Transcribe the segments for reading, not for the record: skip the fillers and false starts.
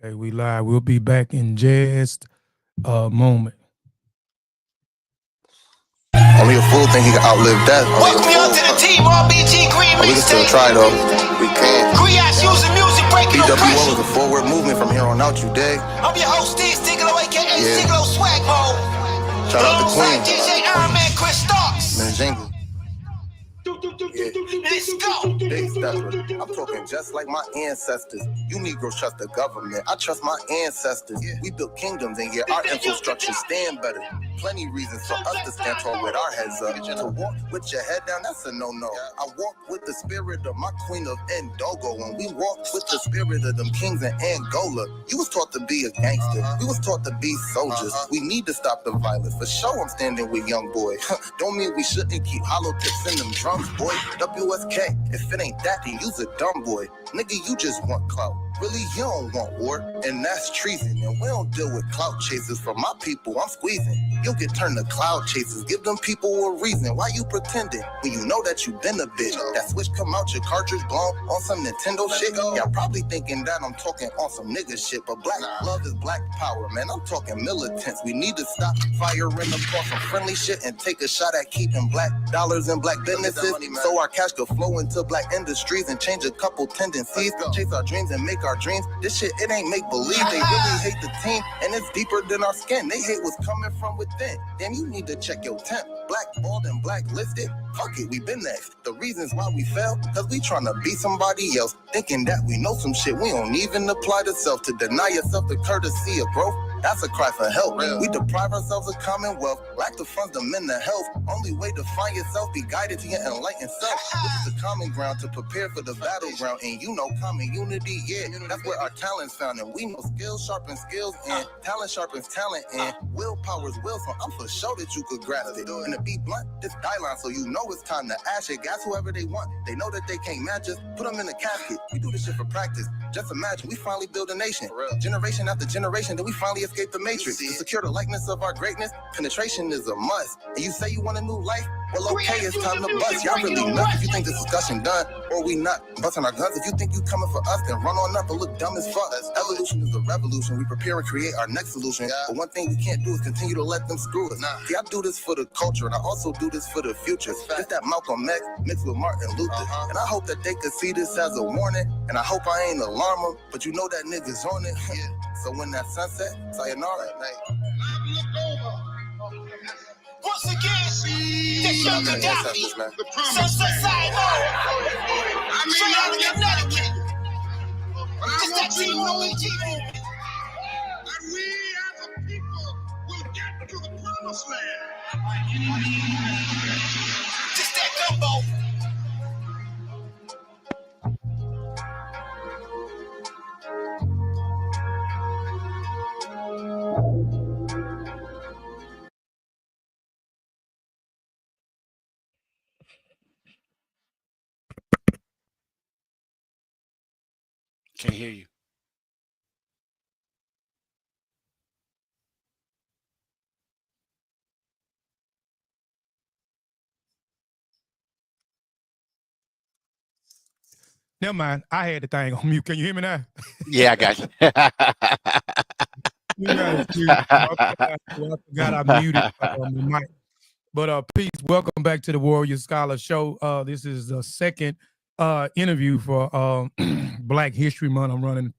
Okay, we live. We'll be back in just a moment. Only a fool think he can outlive death. Welcome y'all to the team RBG Green Mixtape. We can still try though. We can. Griot's using music, breaking no pressure. BW1 was a forward movement from here on out, you dig? I'm your host, Steve Stiglo, aka Stiglo Swag Mode. Shout out to Queen. DJ Iron Man Chris Starks. Man, Jingle. Yeah. Let's go. Big stepper. I'm talking just like my ancestors. You Negroes trust the government. I trust my ancestors. We built kingdoms and our infrastructure stand better. Plenty reasons for us to stand tall with our heads up. To walk with your head down, that's a no-no. I walk with the spirit of my queen of Ndogo. And we walk with the spirit of them kings in Angola. You was taught to be a gangster. We was taught to be soldiers. We need to stop the violence. For sure I'm standing with young boy. Don't mean we shouldn't keep hollow tips in them drums, boy. WSK, if it ain't that, then you's a dumb boy. Nigga, you just want clout. Really, you don't want war, and that's treason. And we don't deal with clout chasers. For my people, I'm squeezing. You'll get turned to cloud chasers. Give them people a reason. Why you pretending when you know that you been a bitch? That switch come out your cartridge blown on some Nintendo shit. Y'all probably thinking that I'm talking on some nigga shit, but black love is black power, man. I'm talking militants. We need to stop firing up some friendly shit and take a shot at keeping black dollars in black businesses, so our cash could flow into black industries and change a couple tendencies. Chase our dreams and make our dreams. This shit, it ain't make believe. They really hate the team, and it's deeper than our skin. They hate what's coming from within. Damn, you need to check your temp. Blackballed and blacklisted. Fuck it, we been next. The reasons why we fell, cause we tryna be somebody else. Thinking that we know some shit we don't even apply to self. To deny yourself the courtesy of growth, that's a cry for help. We deprive ourselves of commonwealth, lack the funds to mend the health. Only way to find yourself, be guided to your enlightened self. This is the common ground to prepare for the battleground. And you know common unity, yeah, that's where our talent's found. And we know skills sharpen skills, and talent sharpens talent, and willpower's will. So I'm for sure that you could grasp it. And to be blunt, this guideline, so you know it's time to ash it. Gas whoever they want, they know that they can't match us. Put them in a casket, we do this shit for practice. Just imagine, we finally build a nation. Generation after generation, then we finally escape the matrix. To secure the likeness of our greatness, penetration is a must. And you say you want a new life? Well, okay, it's time to bust. Y'all really nuts if you think this discussion done, or we not busting our guns. If you think you coming for us, then run on up and look dumb as fuck. Evolution is a revolution. We prepare and create our next solution. But one thing we can't do is continue to let them screw us. See, I do this for the culture, and I also do this for the future. It's that Malcolm X mixed with Martin Luther. And I hope that they could see this as a warning. And I hope I ain't alarm them, but you know that nigga's on it. So when that sunset, sayonara at night. Once again, this young Gaddafi, Sunset Side straight out of Connecticut. Just that team rolling movement. And we as a people will get to the promised land. Just that gumbo. Can't hear you. Never mind. I had the thing on mute. Can you hear me now? Yeah, I got you. You got it. I forgot I muted the mic. But peace. Welcome back to the Warrior Scholar Show. This is the second interview for Black History Month. I'm running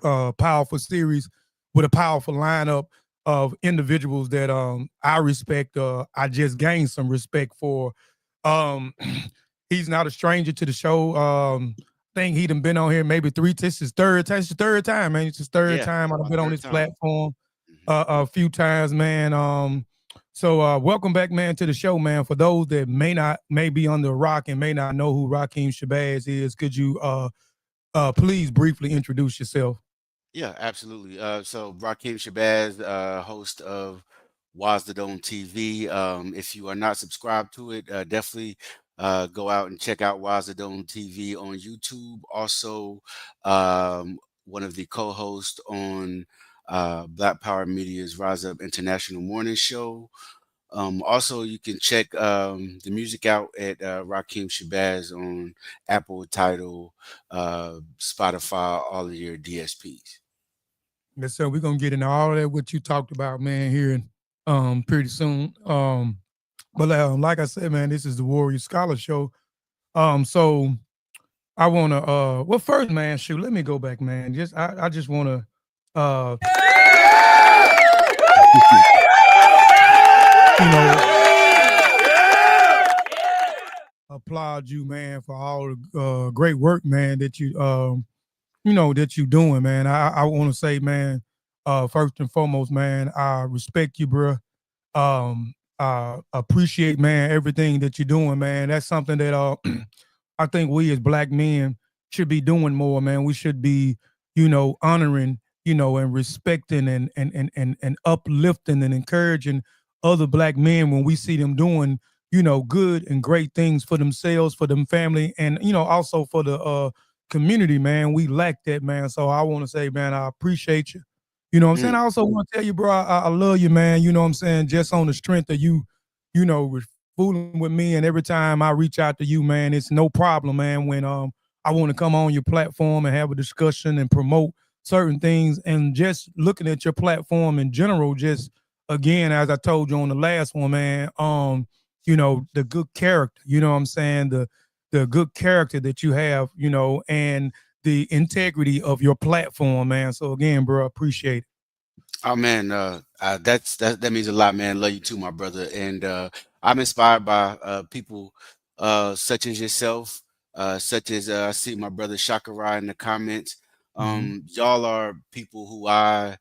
a powerful series with a powerful lineup of individuals that I respect. I just gained some respect for. He's not a stranger to the show. I think he done been on here maybe this is his third time. It's his third time, man. It's his third time I've been on this platform a few times, man. So welcome back, man, to the show, man. For those that may be under a rock and may not know who Rakeem Shabazz is, could you please briefly introduce yourself? Yeah, absolutely. So Rakeem Shabazz, host of Wazdadon TV. If you are not subscribed to it, definitely go out and check out Wazdadon TV on YouTube. Also, one of the co-hosts on Black Power Media's Rise Up International Morning Show. Also, you can check the music out at Rakeem Shabazz on Apple, Tidal, Spotify, all of your DSPs. Yes, sir. We're gonna get into all of that what you talked about, man, here pretty soon. But like I said, man, this is the Warrior Scholar Show. So I wanna well first, man, shoot, let me go back, man. I just wanna uh you know applaud you, man, for all the great work, man, that that you doing, man. I want to say, man, first and foremost, man, I respect you, bro. Appreciate, man, everything that you're doing, man. That's something that I think we as black men should be doing more, man. We should be, honoring, and respecting and uplifting and encouraging other black men when we see them doing, good and great things for themselves, for them family, and also for the community, man. We lack that, man. So I want to say, man, I appreciate you. You know what I'm saying? I Mm. also want to tell you, bro, I love you, man. You know what I'm saying? Just on the strength of you, fooling with me, and every time I reach out to you, man, it's no problem, man. When I want to come on your platform and have a discussion and promote certain things, and just looking at your platform in general, just again, as I told you on the last one, man, the good character, you know what I'm saying? The good character that you have, and the integrity of your platform, man. So again, bro, appreciate it. Oh man, that means a lot, man. Love you too, my brother. And I'm inspired by people such as yourself, such as I see my brother Shakarai in the comments. Mhm. Y'all are people who I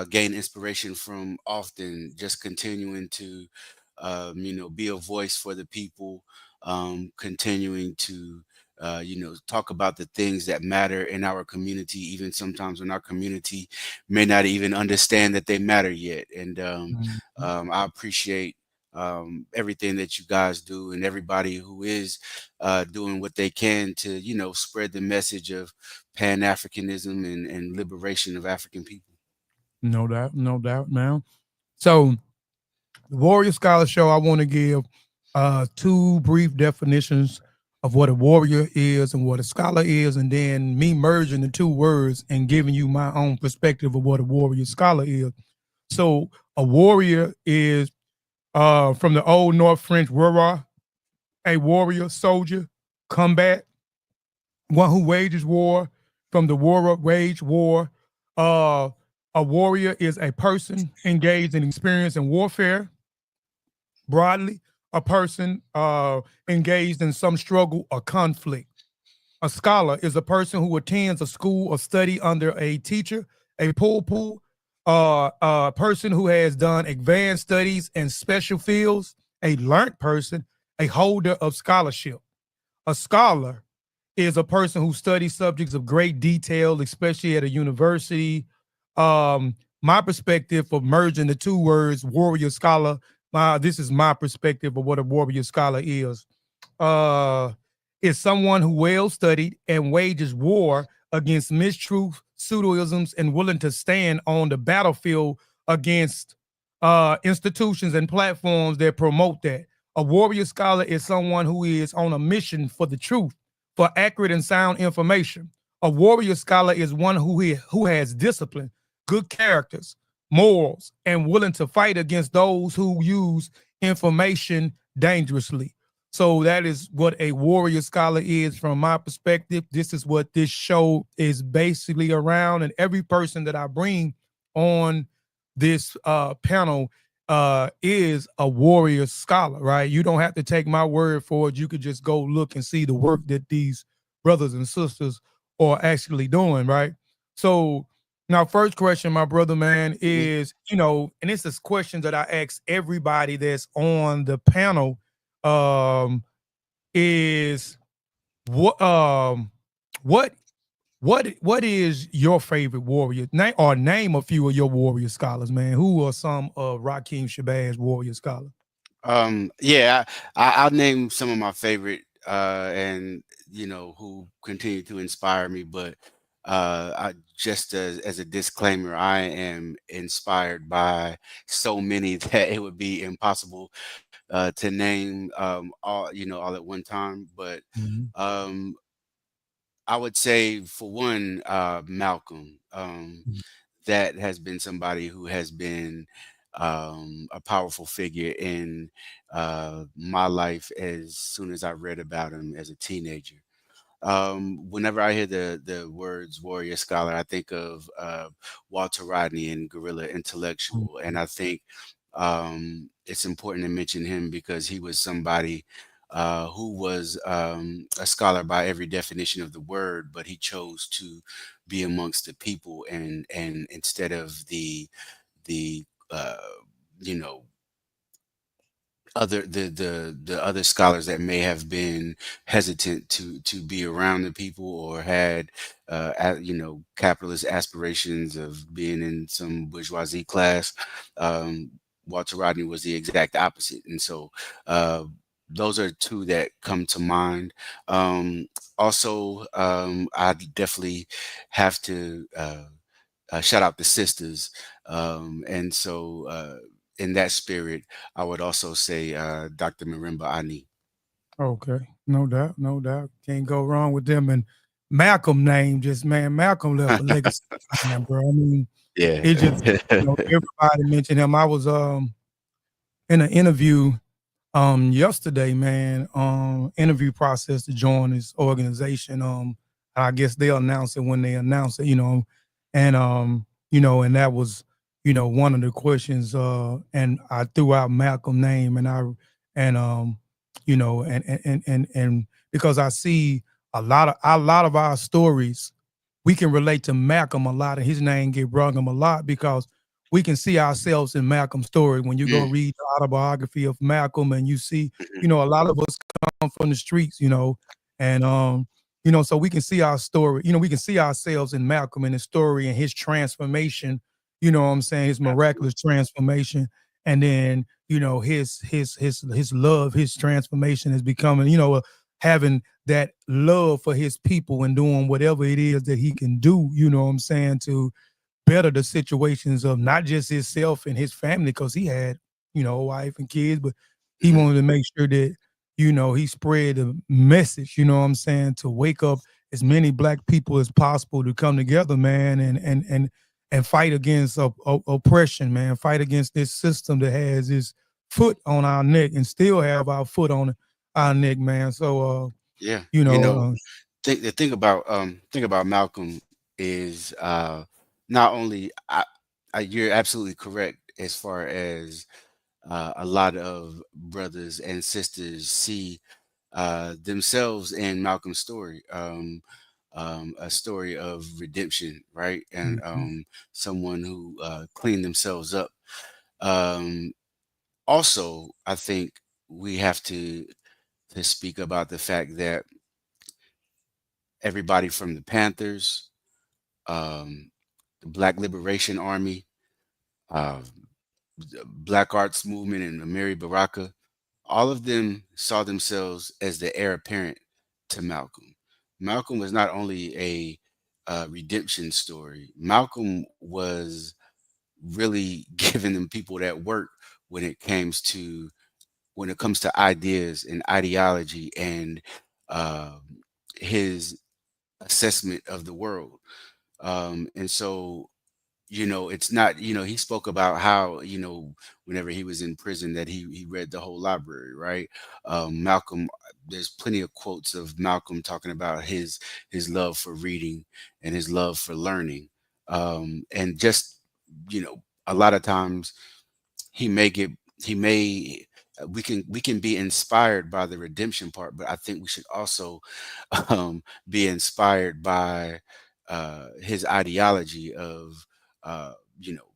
gain inspiration from often, just continuing to be a voice for the people, continuing to talk about the things that matter in our community, even sometimes when our community may not even understand that they matter yet. And Mhm. I appreciate everything that you guys do, and everybody who is doing what they can to spread the message of Pan-Africanism and liberation of African people. No doubt, man. So the Warrior Scholar Show, I want to give two brief definitions of what a warrior is and what a scholar is, and then me merging the two words and giving you my own perspective of what a warrior scholar is. So a warrior is from the old North French "warra," a warrior, soldier, combat, one who wages war. From the war, wage war. Uh, a warrior is a person engaged in experience in warfare. Broadly, a person engaged in some struggle or conflict. A scholar is a person who attends a school or study under a teacher, a pupil, a person who has done advanced studies in special fields, a learned person, a holder of scholarship. A scholar is a person who studies subjects of great detail, especially at a university. My perspective of merging the two words, warrior scholar, this is my perspective of what a warrior scholar uh, is someone who well studied and wages war against mistruth, pseudoisms, and willing to stand on the battlefield against institutions and platforms that promote that. A warrior scholar is someone who is on a mission for the truth, for accurate and sound information. A warrior scholar is one who has discipline, good characters, morals, and willing to fight against those who use information dangerously. So that is what a warrior scholar is from my perspective. This is what this show is basically around, and every person that I bring on this panel is a warrior scholar, right? You don't have to take my word for it. You could just go look and see the work that these brothers and sisters are actually doing, right? So now, first question, my brother, man, Mhm. is and this is questions that I ask everybody that's on the panel. Um, is what what what is your favorite warrior? Name a few of your warrior scholars, man. Who are some of Rakeem Shabazz warrior scholars? Yeah, I'll name some of my favorite, and who continue to inspire me. But just as a disclaimer, I am inspired by so many that it would be impossible to name all at one time. But Mhm. um, I would say, for one, Malcolm. that has been somebody who has been a powerful figure in my life as soon as I read about him as a teenager. Whenever I hear the words warrior scholar, I think of Walter Rodney and guerrilla intellectual, and I think it's important to mention him because he was somebody who was a scholar by every definition of the word, but he chose to be amongst the people, and instead of the uh, you know the other scholars that may have been hesitant to be around the people or had capitalist aspirations of being in some bourgeoisie class. um, Walter Rodney was the exact opposite, and so uh, those are two that come to mind. I definitely have to shout out the sisters. In that spirit, I would also say Dr. Marimba Ani. Okay, no doubt, no doubt. Can't go wrong with them. And Malcolm name just man, Malcolm left a legacy behind, bro. I mean, Yeah. it just everybody mentioned him. I was in an interview yesterday, man, interview process to join this organization. I guess they'll announce it when they announce it, and and that was, one of the questions. And I threw out Malcolm name, and and because I see a lot of our stories, we can relate to Malcolm a lot, and his name get brought up a lot because we can see ourselves in Malcolm's story. When you go Mm, read the autobiography of Malcolm and you see, mhm, a lot of us come from the streets, and so we can see our story, we can see ourselves in Malcolm and his story and his transformation, what I'm saying, his absolutely. miraculous transformation. And then, his love, his transformation is becoming, having that love for his people and doing whatever it is that he can do, what I'm saying, to better the situations of not just himself and his family, because he had, a wife and kids, but he Mhm. wanted to make sure that, he spread the message, what I'm saying, to wake up as many black people as possible to come together, man, and fight against oppression, man, fight against this system that has its foot on our neck and still have our foot on our neck, man. So Yeah. you know, The thing about Malcolm is not only you're absolutely correct as far as a lot of brothers and sisters see themselves in Malcolm's story, a story of redemption, right? And mhm, someone who cleaned themselves up. Um, Also, I think we have to speak about the fact that everybody from the Panthers, um, the Black Liberation Army, uh, the Black Arts Movement, and Amiri Baraka, all of them saw themselves as the heir apparent to Malcolm. Malcolm was not only a redemption story. Malcolm was really giving them people that work when it comes to ideas and ideology and uh, his assessment of the world. And so, it's not, he spoke about how, whenever he was in prison that he read the whole library, right? Malcolm, there's plenty of quotes of Malcolm talking about his love for reading and his love for learning. And just, a lot of times he may get he may we can be inspired by the redemption part, but I think we should also be inspired by his ideology of uh, you know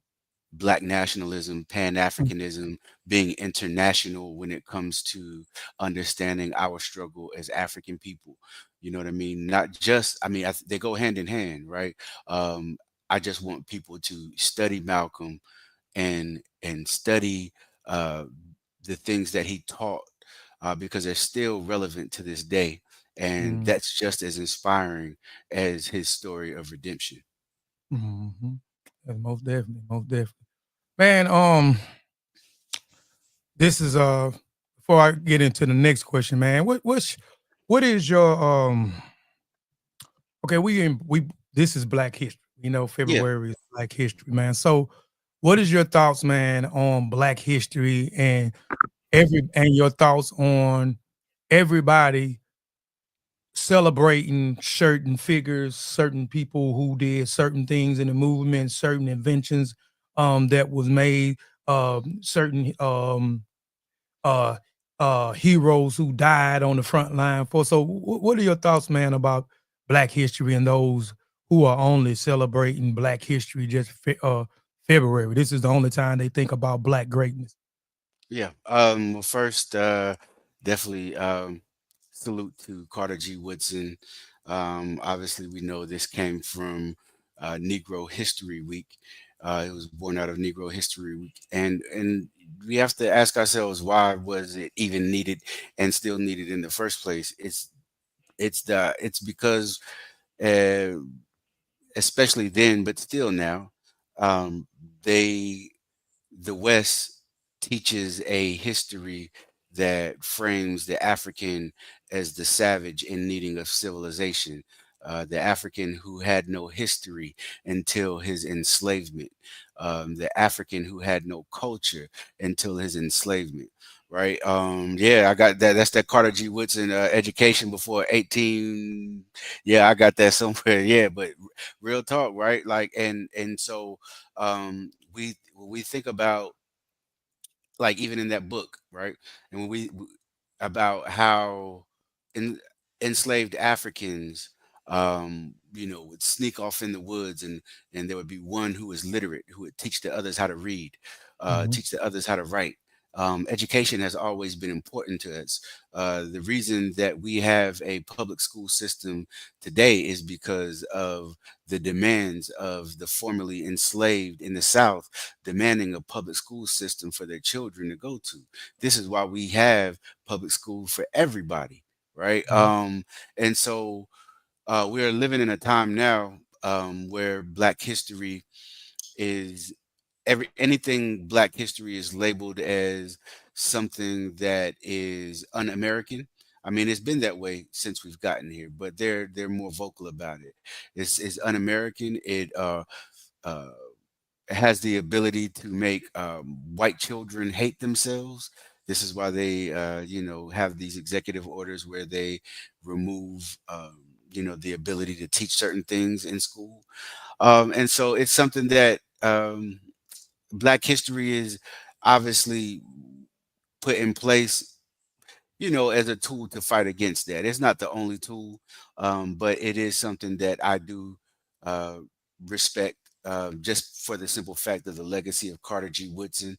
black nationalism, pan-africanism, being international when it comes to understanding our struggle as African people. You know what I mean? Not just, I mean, they go hand in hand, right? um, I just want people to study Malcolm and study uh, the things that he taught, because they're still relevant to this day, and mm, that's just as inspiring as his story of redemption. mhm. Yeah, most definitely, most definitely. Man, this is before I get into the next question, man. What is your okay? We this is Black History. Yeah. February is Black History, man. So, what is your thoughts, man, on Black history and your thoughts on everybody celebrating certain figures, certain people who did certain things in the movement, certain inventions that was made, certain uh heroes who died on the front line for. So what are your thoughts, man, about Black history and those who are only celebrating Black history just February? This is the only time they think about Black greatness. Yeah. Well, first, definitely salute to Carter G. Woodson. Obviously, we know this came from Negro History Week. It was born out of Negro History Week, and we have to ask ourselves, why was it even needed and still needed in the first place? It's because, uh, especially then, but still now, um, they the West teaches a history that frames the African as the savage in needing of civilization, the African who had no history until his enslavement, the African who had no culture until his enslavement. Right. Yeah, I got that. That's that Carter G. Woodson education before 18. Yeah, I got that somewhere. Yeah, but real talk, right? Like, and so when we think about, like, even in that book, right? And when about how in, enslaved Africans, would sneak off in the woods, and there would be one who was literate, who would teach the others how to read, Mhm. teach the others how to write. Education has always been important to us. The reason that we have a public school system today is because of the demands of the formerly enslaved in the South, demanding a public school system for their children to go to. This is why we have public school for everybody, right? Mhm. And so we are living in a time now, where Black history is anything Black history is labeled as something that is un-American. I mean, it's been that way since we've gotten here, but they're more vocal about it. It's un-American. Uh, has the ability to make white children hate themselves. This is why they, have these executive orders where they remove, the ability to teach certain things in school. And so it's something that Black history is obviously put in place, as a tool to fight against that. It's not the only tool, but it is something that I do uh, respect, just for the simple fact of the legacy of Carter G. Woodson.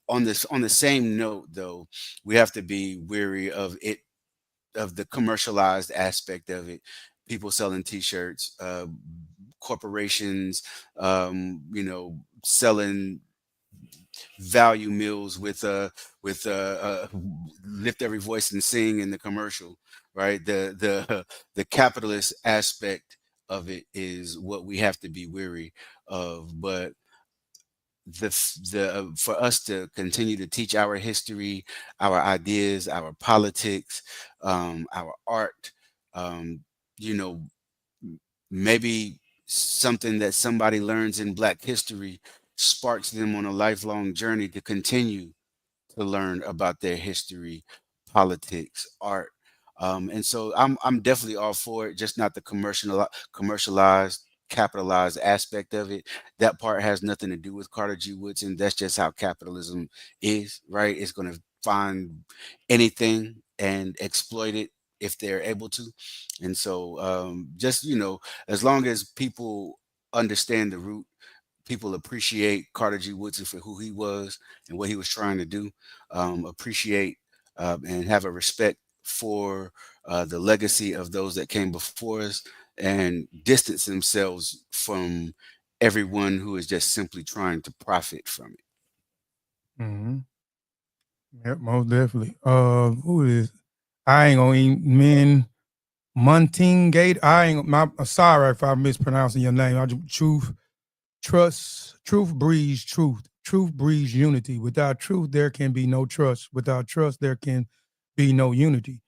On the same note, though, we have to be wary of it, of the commercialized aspect of it. People selling T-shirts, corporations, selling value meals with lift every voice and sing in the commercial, right? The capitalist aspect of it is what we have to be weary of. But the for us to continue to teach our history, our ideas, our politics, our art, um, you know maybe something that somebody learns in Black history sparks them on a lifelong journey to continue to learn about their history, politics, art. And so I'm definitely all for it, just not the commercialized, capitalized aspect of it. That part has nothing to do with Carter G. Woodson. That's just how capitalism is, right? It's going to find anything and exploit it if they're able to. And so, just, as long as people understand the root, people appreciate Carter G. Woodson for who he was and what he was trying to do, appreciate, and have a respect for the legacy of those that came before us, and distance themselves from everyone who is just simply trying to profit from it. Mhm. Yep, most definitely. Who is? I ain't gonna eat men. Muntingate. I ain't. Sorry if I'm mispronouncing your name. Truth, trust. Truth breeds truth. Truth breeds unity. Without truth, there can be no trust. Without trust, there can be no unity.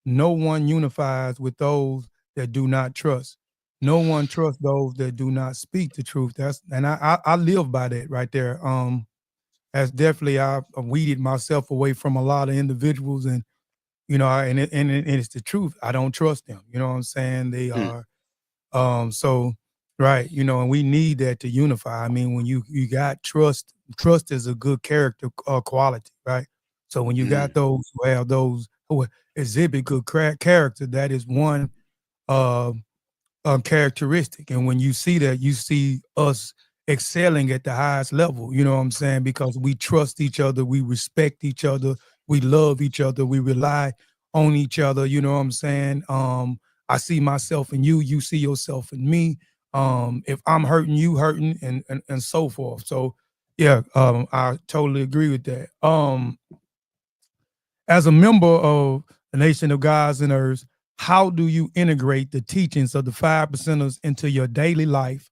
No one unifies with those that do not trust. No one trusts those that do not speak the truth. I live by that right there. That's definitely I've weeded myself away from a lot of individuals, and and it's the truth. I don't trust them. You know what I'm saying? They Mm, are so right. And we need that to unify. I mean, when you got trust is a good character quality, right? So when you got mm, those who have those who exhibit good character, that is one uh characteristic. And when you see that, you see us excelling at the highest level. You know what I'm saying? Because we trust each other, we respect each other, we love each other, we rely on each other. You know what I'm saying? I see myself in you, you see yourself in me. If I'm hurting, you hurting, and so forth. So yeah, I totally agree with that. As a member of the Nation of Gods and Earths, how do you integrate the teachings of the five percenters into your daily life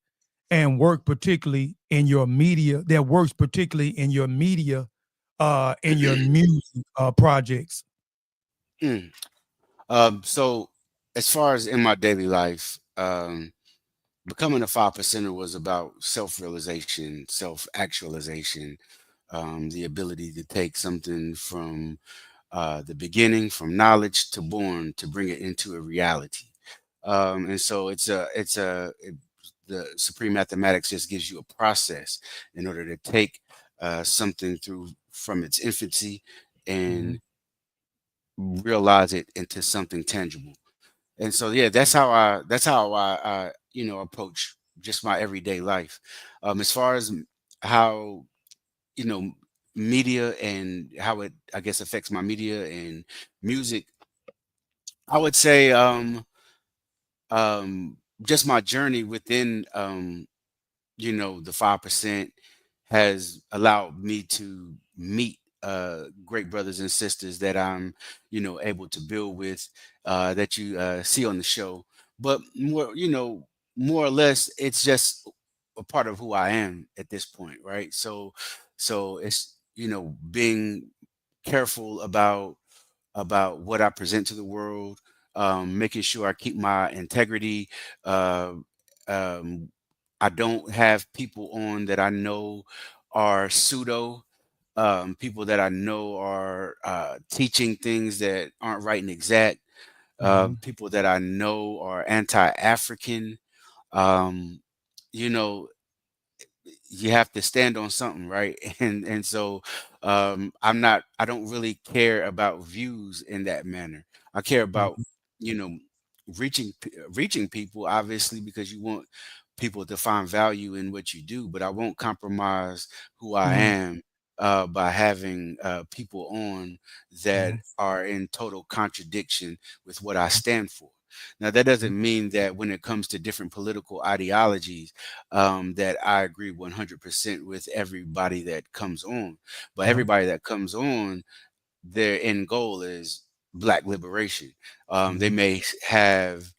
and work particularly in your media that works particularly in your music projects? mm. So as far as in my daily life, becoming a five percenter was about self-realization, self-actualization, the ability to take something from the beginning, from knowledge to born, to bring it into a reality. And so the supreme mathematics just gives you a process in order to take something through from its infancy Mhm, and realize it into something tangible. And so yeah, that's how I approach just my everyday life. As far as how you know media and how it I guess affects my media and music, I would say just my journey within the 5% has allowed me to meet great brothers and sisters that I'm able to build with, that you see on the show. But more or less it's just a part of who I am at this point, right? So it's being careful about what I present to the world, making sure I keep my integrity. Uh, um, I don't have people on that I know are pseudo, people that I know are teaching things that aren't right and exact, mhm, people that I know are anti-African. Um, you know, you have to stand on something, right? And so I don't really care about views in that manner. I care about mhm, you know reaching people, obviously, because you want people to find value in what you do, but I won't compromise who I mhm, am by having people on that mhm, are in total contradiction with what I stand for. Now that doesn't mean that when it comes to different political ideologies, that I agree 100% with everybody that comes on. But yeah, everybody that comes on, their end goal is Black liberation. They mhm, may have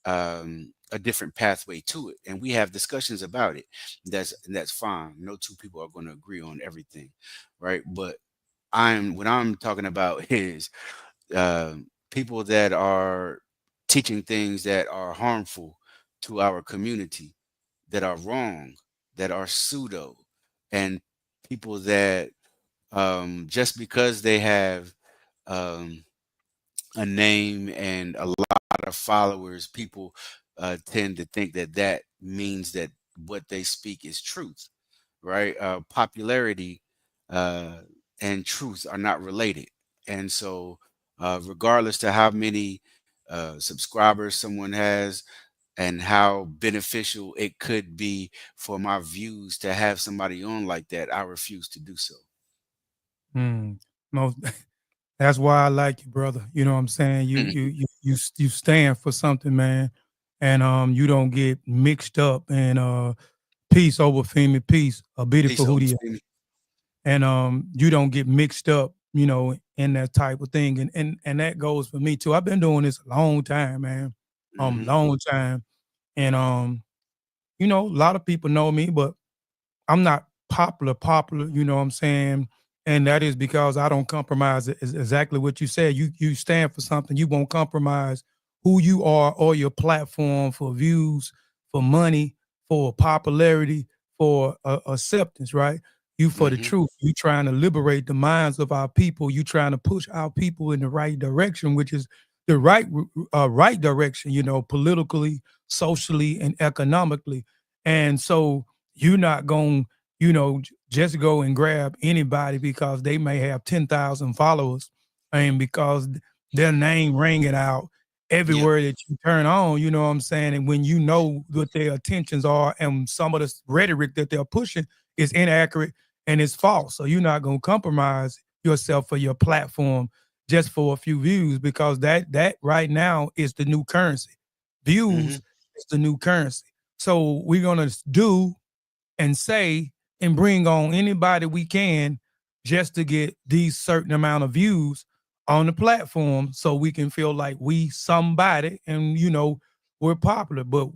a different pathway to it, and we have discussions about it. That's fine. No two people are going to agree on everything, right? But what I'm talking about is people that are teaching things that are harmful to our community, that are wrong, that are pseudo, and people that just because they have um, a name and a lot of followers, people tend to think that that means that what they speak is truth, right? Popularity uh, and truth are not related. And so, regardless to how many subscribers someone has, and how beneficial it could be for my views to have somebody on like that, I refuse to do so. mm. Most That's why I like you, brother. You know what I'm saying? You stand for something, man, and you don't get mixed up in peace over fame peace, a Peace beautiful over hootie, Stevie. and you don't get mixed up, in that type of thing, and that goes for me too. I've been doing this a long time, man, Hmm. long time, and a lot of people know me, but I'm not popular, you know what I'm saying? And that is because I don't compromise. Exactly what you said. You stand for something. You won't compromise who you are or your platform for views, for money, for popularity, for acceptance, right? You for the Mm-hmm. truth. You trying to liberate the minds of our people. You trying to push our people in the right direction, which is the right direction, politically, socially, and economically. And so you're not going, just go and grab anybody because they may have 10,000 followers and because their name ringing out Yep. everywhere that you turn on, you know what I'm saying? And when you know what their intentions are and some of the rhetoric that they're pushing is inaccurate and it's false. So you're not going to compromise yourself for your platform just for a few views because that right now is the new currency. Mm-hmm. Views is the new currency. So we're going to do and say and bring on anybody we can just to get these certain amount of views on the platform so we can feel like we somebody and we're popular. But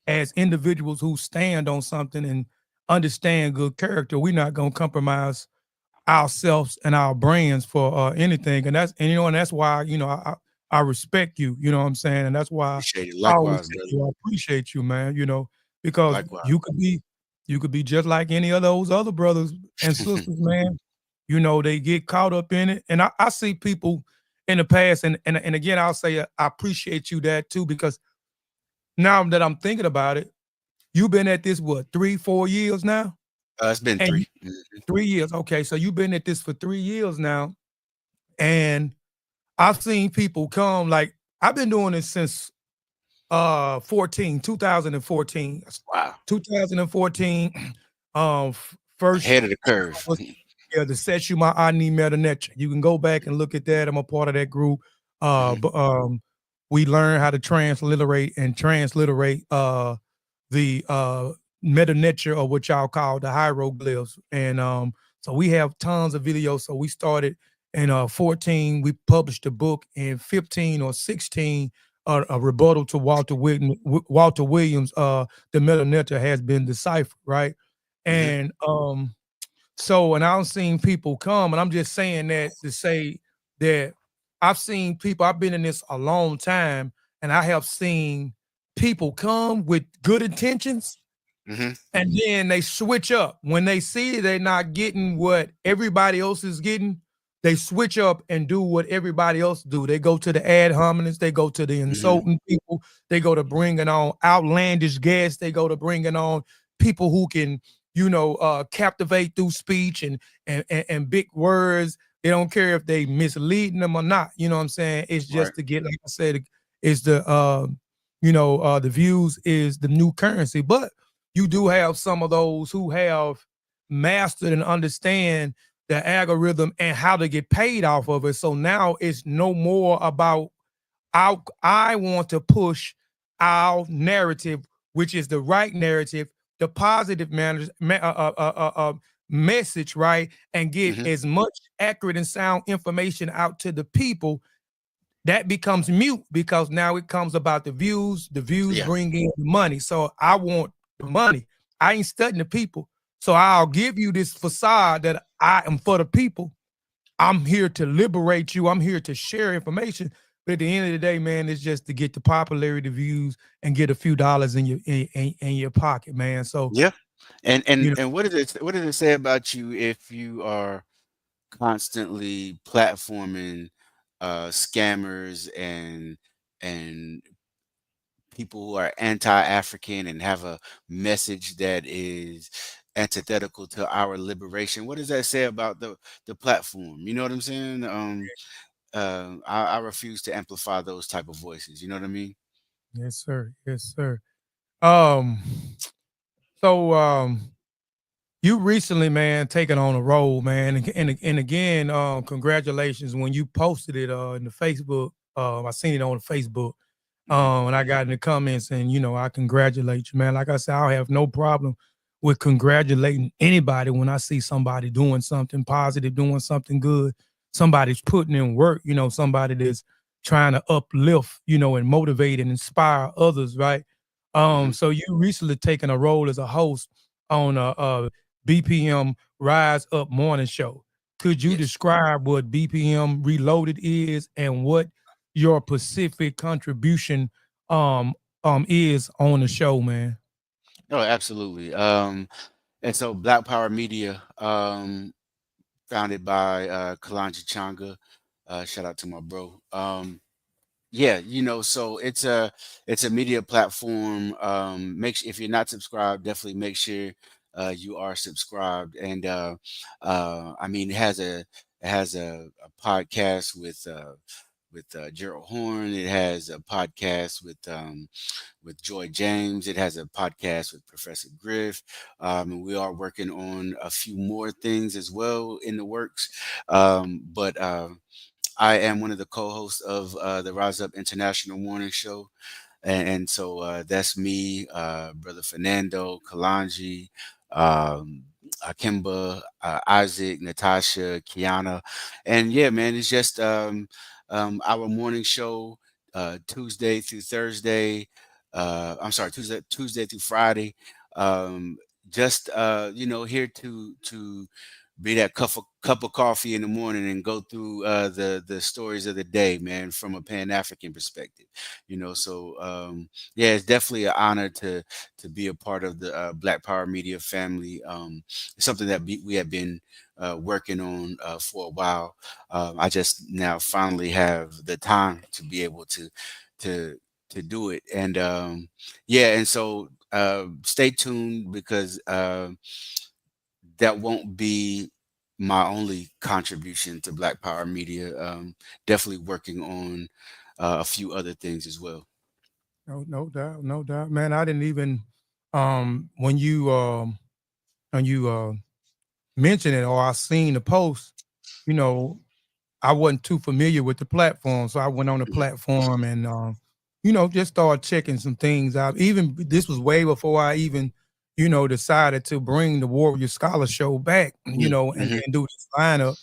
as individuals who stand on something and understand good character, we're not going to compromise ourselves and our brands for anything. And that's why I respect you. You know what I'm saying? And that's why Appreciate it. I always Likewise, tell brother. you I appreciate you, man. Because Likewise. you could be just like any of those other brothers and sisters, man. They get caught up in it. And I see people in the past, and again, I'll say I appreciate you that too, because now that I'm thinking about it, you've been at this what 3-4 years now, It's been and 3. 3 years. Okay, so you've been at this for 3 years now, and I've seen people come like I've been doing this since 2014. Wow. 2014. First Ahead of the curve. was the Seshuma Ani Metanetra. You can go back and look at that. I'm a part of that group. Mm-hmm. But we learn how to transliterate the metanetra, or what y'all call the hieroglyphs. And so we have tons of videos. So we started in 14. We published a book in 15 or 16. A rebuttal to Walter Williams. The metanetra has been deciphered, right? Mm-hmm. And so, and I've seen people come, and I'm just saying that to say that I've seen people, I've been in this a long time, and I have seen people come with good intentions, Mm-hmm. and then they switch up. When they see they're not getting what everybody else is getting, they switch up and do what everybody else do. They go to the ad hominems, they go to the Mm-hmm. insulting people, they go to bringing on outlandish guests, they go to bringing on people who can, captivate through speech and big words. They don't care if they misleading them or not. You know what I'm saying? It's Right. just to get, like I said, it's the views is the new currency. But you do have some of those who have mastered and understand the algorithm and how to get paid off of it. So now it's no more about I want to push our narrative, which is the right narrative, the positive message, right? And get Mm-hmm. as much accurate and sound information out to the people. That becomes mute because now it comes about the views Yeah. bring in the money. So I want the money. I ain't studying the people. So I'll give you this facade that I am for the people. I'm here to liberate you. I'm here to share information. But at the end of the day, man, it's just to get the popularity views and get a few dollars in your pocket, man. So Yeah. And you and know, and what does it say about you if you are constantly platforming scammers and people who are anti-African and have a message that is antithetical to our liberation? What does that say about the platform? You know what I'm saying? I refuse to amplify those type of voices. You know what I mean? yes, sir, yes, sir. Um, so you recently, man, taken on a role, man, and again, congratulations when you posted it in the Facebook. I seen it on Facebook. Hmm. And I got in the comments, and I congratulate you, man. Like I said, I have no problem with congratulating anybody when I see somebody doing something positive, doing something good. Somebody's putting in work, somebody that's trying to uplift, and motivate and inspire others, right? Hmm. So you recently taken a role as a host on a B.P.M. Rise Up morning show. Could you Yes. describe what B.P.M. Reloaded is and what your Pacific contribution um is on the show, man. Oh, absolutely. And so Black Power Media, founded by Kalonji Changa. Shout out to my bro. Yeah, so it's a media platform. If you're not subscribed, definitely make sure you are subscribed. And I mean, it has a podcast with Gerald Horn. It has a podcast with Joy James. It has a podcast with Professor Griff. And we are working on a few more things as well in the works. But I am one of the co-hosts of the Rise Up International Morning Show. And so that's me, Brother Fernando, Kalanji, Akimba, Isaac, Natasha, Kiana. And yeah, man, it's just our morning show, Tuesday through Thursday. I'm sorry, Tuesday through Friday. Um, just here to be that cup of coffee in the morning and go through the stories of the day, man, from a Pan African perspective. So yeah, it's definitely an honor to be a part of the Black Power Media family. It's something that we have been working on for a while. I just now finally have the time to be able to to do it, and yeah, and so stay tuned because that won't be my only contribution to Black Power Media. Definitely working on a few other things as well. No, no doubt, no doubt, man. I didn't even when you mentioned it or I seen the post, you know, I wasn't too familiar with the platform, so I went on the Mhm. platform and just started checking some things out. Even this was way before I even, decided to bring the Warrior Scholar Show back, Mhm. and do this lineup.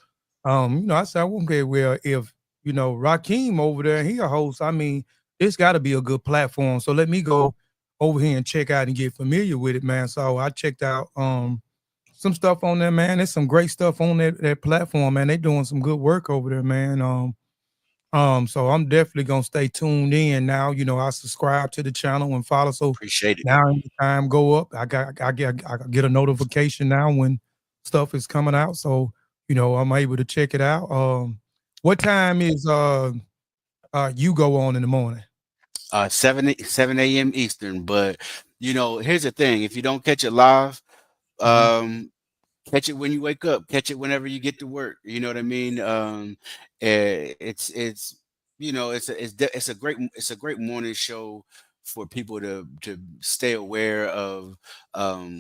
I said, okay, well, if Rakeem over there, he a host. I mean, it's got to be a good platform. So let me go over here and check out and get familiar with it, man. So I checked out some stuff on there, man. There's some great stuff on that platform, man. They doing some good work over there, man. So I'm definitely gonna stay tuned in now. I subscribe to the channel and follow. So Appreciate it. now anytime go up, I get a notification now when stuff is coming out. So I'm able to check it out. What time is you go on in the morning? 7 a.m. Eastern. But here's the thing: if you don't catch it live, Mhm. um, catch it when you wake up. Catch it whenever you get to work. You know what I mean? It's it's a great morning show for people to stay aware of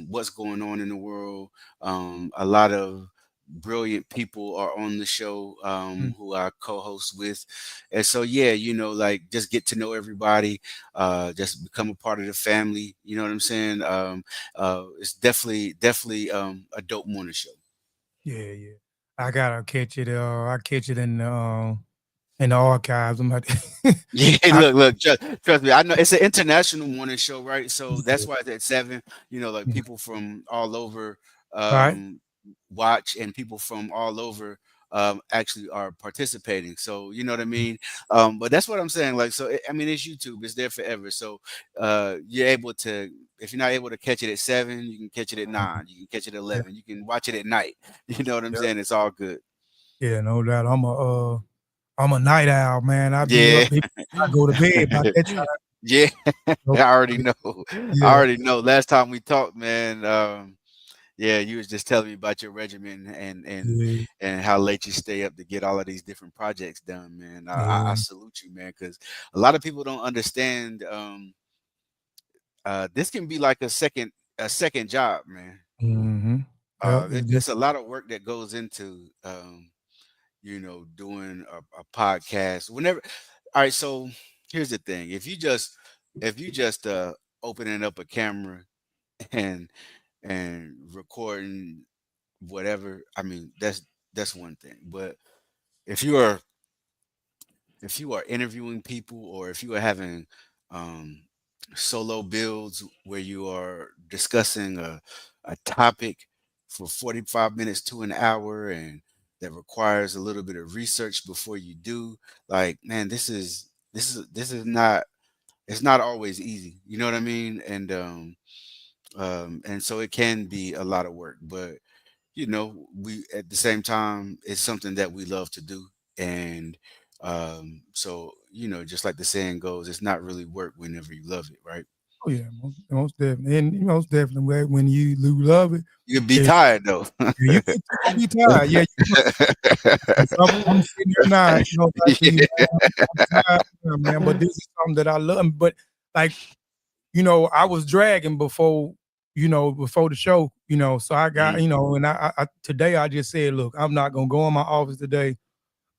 what's going on in the world. A lot of brilliant people are on the show Mm. who I co-host with, and so yeah, like just get to know everybody, just become a part of the family. You know what I'm saying? It's definitely a dope morning show. Yeah, yeah. I gotta catch it. I catch it in the archives. I'm about to, Yeah, I, look, trust me. I know it's an international morning show, right? So that's yeah. why it's at 7. Like Mhm. people from all over Right. um, watch, and people from all over actually are participating. So you know what I mean. But that's what I'm saying. Like, so I mean, it's YouTube. It's there forever. So you're able to. If you're not able to catch it at 7, you can catch it at Mhm. 9. You can catch it at Yeah, 11. You can watch it at night. You know what I'm yeah, saying? It's all good. yeah, no doubt. I'm a night owl, man. I be Yeah. up. I go to bed by that time. Yeah, So, I already know. I yeah, already know. Last time we talked, man, yeah, you was just telling me about your regimen yeah, and how late you stay up to get all of these different projects done, man. I yeah. salute you, man, because a lot of people don't understand. This can be like a second job, man. Mm-hmm. Yep. It's a lot of work that goes into doing a podcast. Whenever, all right. So here's the thing: if you just opening up a camera and recording whatever, I mean that's one thing. But if you are if you are interviewing people, or if you are having um, solo builds where you are discussing a topic for 45 minutes to an hour, and that requires a little bit of research before you do. Like, man, this is not, it's not always easy. You know what I mean? And so it can be a lot of work, but we at the same time, it's something that we love to do. And so, just like the saying goes, it's not really work whenever you love it, right? Oh yeah, most definitely, and most definitely when you love it, You'll be it, tired though. you gonna be tired. Yeah, I'm sitting here now. You know, like to you, Yeah. man, I'm tired, man. But this is something that I love. But like, I was dragging before, before the show. So I got, Mhm. and I today I just said, look, I'm not gonna go in my office today.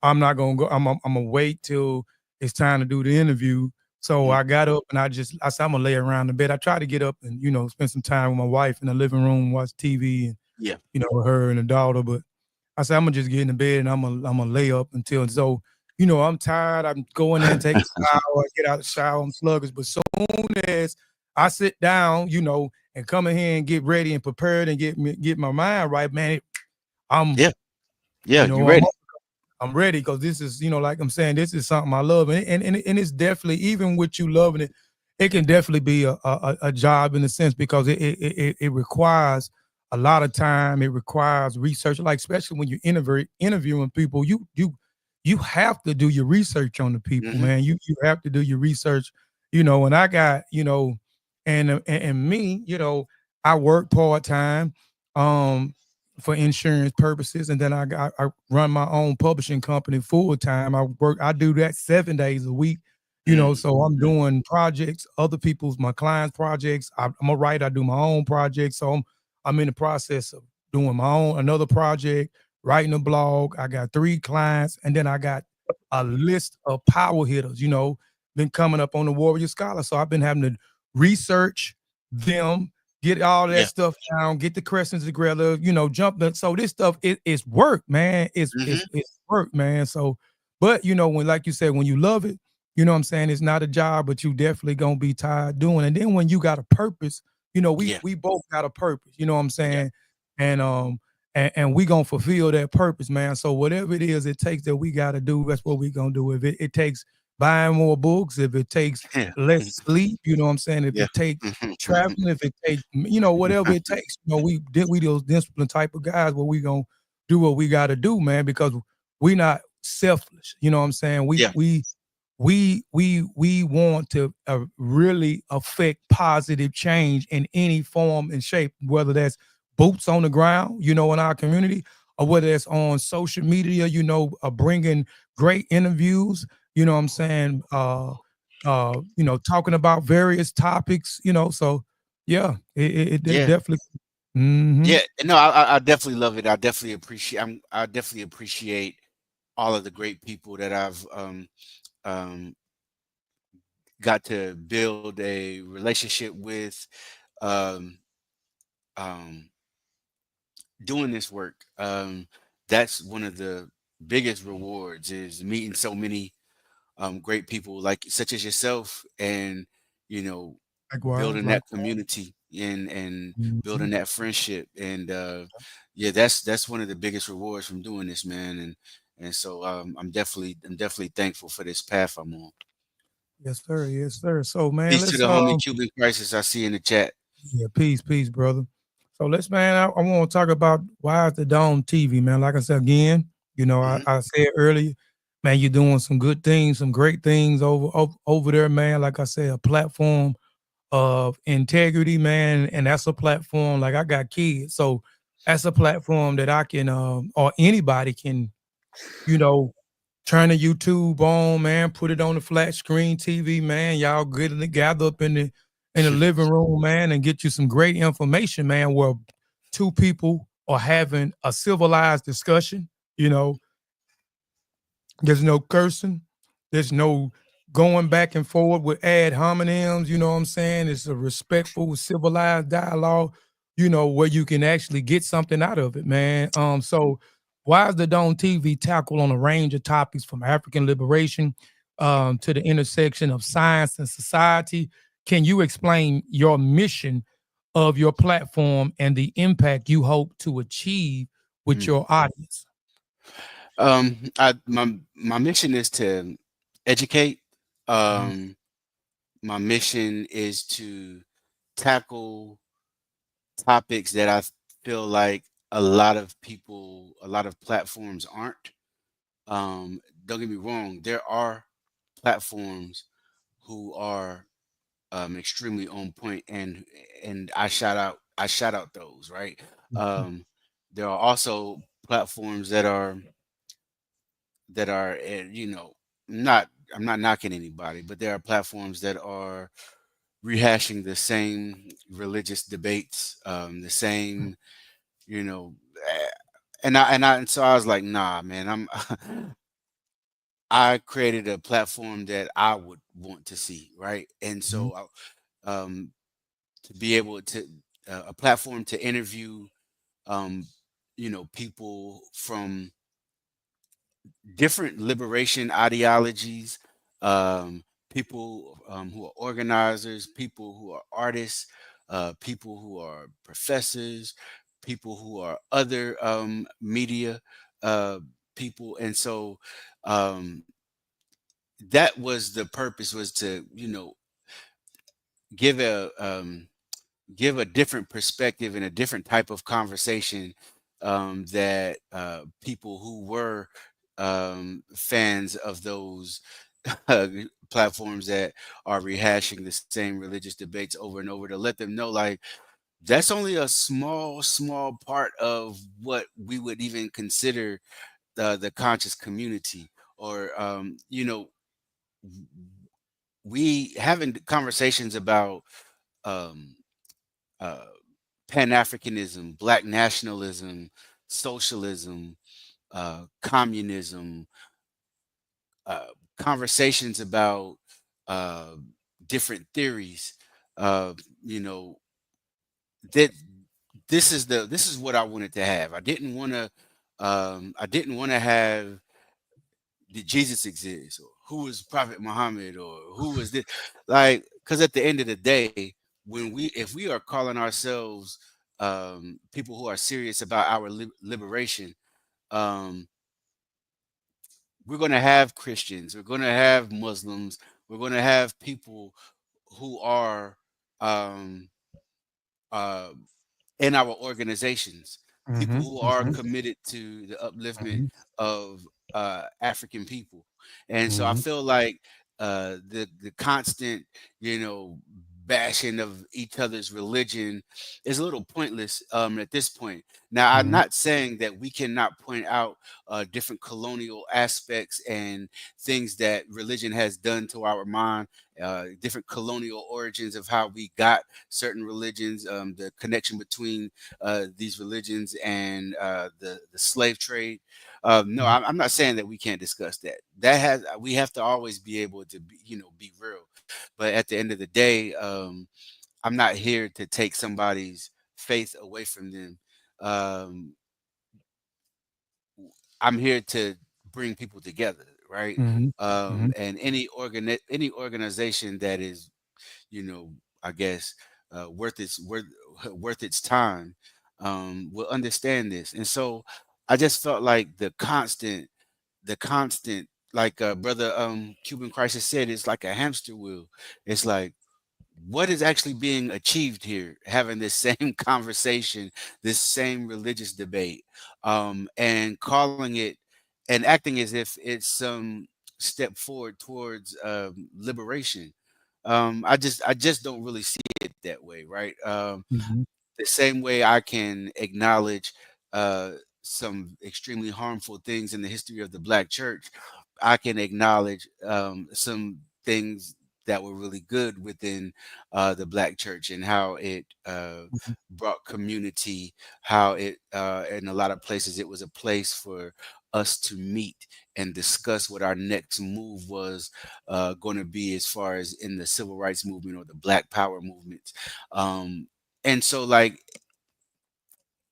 I'm not gonna go. I'm gonna wait till it's time to do the interview. So Mhm. I got up and I said I'm gonna lay around the bed. I tried to get up and spend some time with my wife in the living room, watch TV, and Yeah. her and the daughter. But I said I'm gonna just get in the bed and I'm gonna lay up until so. I'm tired. I'm going in, take a shower. I get out of the shower. I'm sluggish. But soon as I sit down, and come in here and get ready and prepared and get my mind right, man. I'm, Yeah. Yeah. You I'm ready? I'm ready because this is, like I'm saying, this is something I love, and it's definitely even with you loving it, it can definitely be a job in a sense because it requires a lot of time. It requires research, like especially when you're interviewing people, you have to do your research on the people, Hmm. man. You have to do your research, And I got, and me, I work part time. Um, for insurance purposes, and then I run my own publishing company full time. I do that 7 days a week, Mm. So I'm doing projects, other people's my clients' projects. I'm a writer, I do my own projects, so I'm in the process of doing my own another project, writing a blog. I got 3 clients, and then I got a list of power hitters, been coming up on the Warrior Scholar. So I've been having to research them, get all that Yeah. stuff down, get the questions together, jump in. So this stuff it's work, man. It's Hmm. it's it's work, man. So, but when like you said, when you love it, what I'm saying, it's not a job, but you definitely gonna be tired doing it. And then when you got a purpose, we Yeah. we both got a purpose, you know what I'm Yeah. saying? And we gonna fulfill that purpose, man. So whatever it is it takes that we gotta do, that's what we gonna do. If it takes buying more books, if it takes Yeah. less sleep, you know what I'm saying? If Yeah. it takes Mhm. traveling, if it takes, whatever it takes, we those disciplined type of guys where we gonna do what we gotta do, man, because we not selfish. You know what I'm saying? Yeah. We want to really affect positive change in any form and shape, whether that's boots on the ground, in our community, or whether it's on social media, bringing great interviews, you know what I'm saying, talking about various topics, so yeah, it Yeah. definitely. Hmm. Yeah. No, I definitely love it. I definitely appreciate all of the great people that I've um got to build a relationship with, um um doing this work. That's one of the biggest rewards, is meeting so many great people like such as yourself, and you know Likewise, building that community, and building mhm. that friendship. And yeah, that's one of the biggest rewards from doing this, man. And so I'm definitely thankful for this path I'm on. Yes, sir. Yes, sir. So, man, Peace to let's the homie Cuban Crisis I see in the chat. yeah, peace, brother. So let's, man. I want to talk about why is the Dome TV, man. Like I said again, Hmm. I said earlier, man, you're doing some good things, some great things over there, man. Like I said, a platform of integrity, man, and that's a platform. Like I got kids, so that's a platform that I can, or anybody can, you know, turn the YouTube on, man, put it on the flat screen TV, man. Y'all get it gather up in the living room, man, and get you some great information, man, where two people are having a civilized discussion, you know, there's no cursing. There's no going back and forward with ad hominems. You know what I'm saying? It's a respectful, civilized dialogue, where you can actually get something out of it, man. So why is the Dome TV tackle on a range of topics from African liberation to the intersection of science and society? Can you explain your mission of your platform and the impact you hope to achieve with Mm. your audience? My mission is to educate. Mhm. Um, my mission is to tackle topics that I feel like a lot of platforms aren't. Don't get me wrong, there are platforms who are extremely on point, and I shout out those, right. Mhm. Um, there are also platforms that are not I'm not knocking anybody, but there are platforms that are rehashing the same religious debates, the same, you know, eh, and so I was like, nah, man, I created a platform that I would want to see, right? And Mhm. so to be able to a platform to interview, um, people from different liberation ideologies, people who are organizers, people who are artists, people who are professors, people who are other media uh, people, and so um, that was the purpose, was to give a different perspective and a different type of conversation that people who were fans of those uh, platforms that are rehashing the same religious debates over and over, to let them know, like, that's only a small part of what we would even consider the conscious community, or we having conversations about um, uh, Pan Africanism, Black nationalism, socialism, communism, uh, conversations about uh, different theories. Uh, you know that this is what I wanted to have. I didn't want to have, did Jesus exist, or who was Prophet Muhammad, or who was this, like, because at the end of the day, if we are calling ourselves people who are serious about our liberation, um, we're going to have Christians, we're going to have Muslims, we're going to have people who are um, uh, in our organizations, people Mhm. who are Mhm. committed to the upliftment Mhm. of African people. And so I Mhm. feel like the constant, you know, bashing of each other's religion is a little pointless at this point. Now, I'm Mhm. not saying that we cannot point out different colonial aspects and things that religion has done to our mind, different colonial origins of how we got certain religions, the connection between these religions and the slave trade. No, Mhm. I'm not saying that we can't discuss that. That has We have to always be able to be real. But at the end of the day, I'm not here to take somebody's faith away from them. Um, I'm here to bring people together, right? Mhm. Mhm. And any organization that is, you know, I guess, worth its time, will understand this. And so I just felt like the constant, like brother Cuban Crisis said, it's like a hamster wheel. It's like, what is actually being achieved here, having this same conversation, this same religious debate, and calling it and acting as if it's some step forward towards liberation. I just don't really see it that way, right? Mhm. The same way I can acknowledge uh, some extremely harmful things in the history of the Black church, I can acknowledge some things that were really good within the Black church, and how it Mhm. brought community, how it, in a lot of places, it was a place for us to meet and discuss what our next move was going to be, as far as in the civil rights movement or the Black Power movement. And so, like,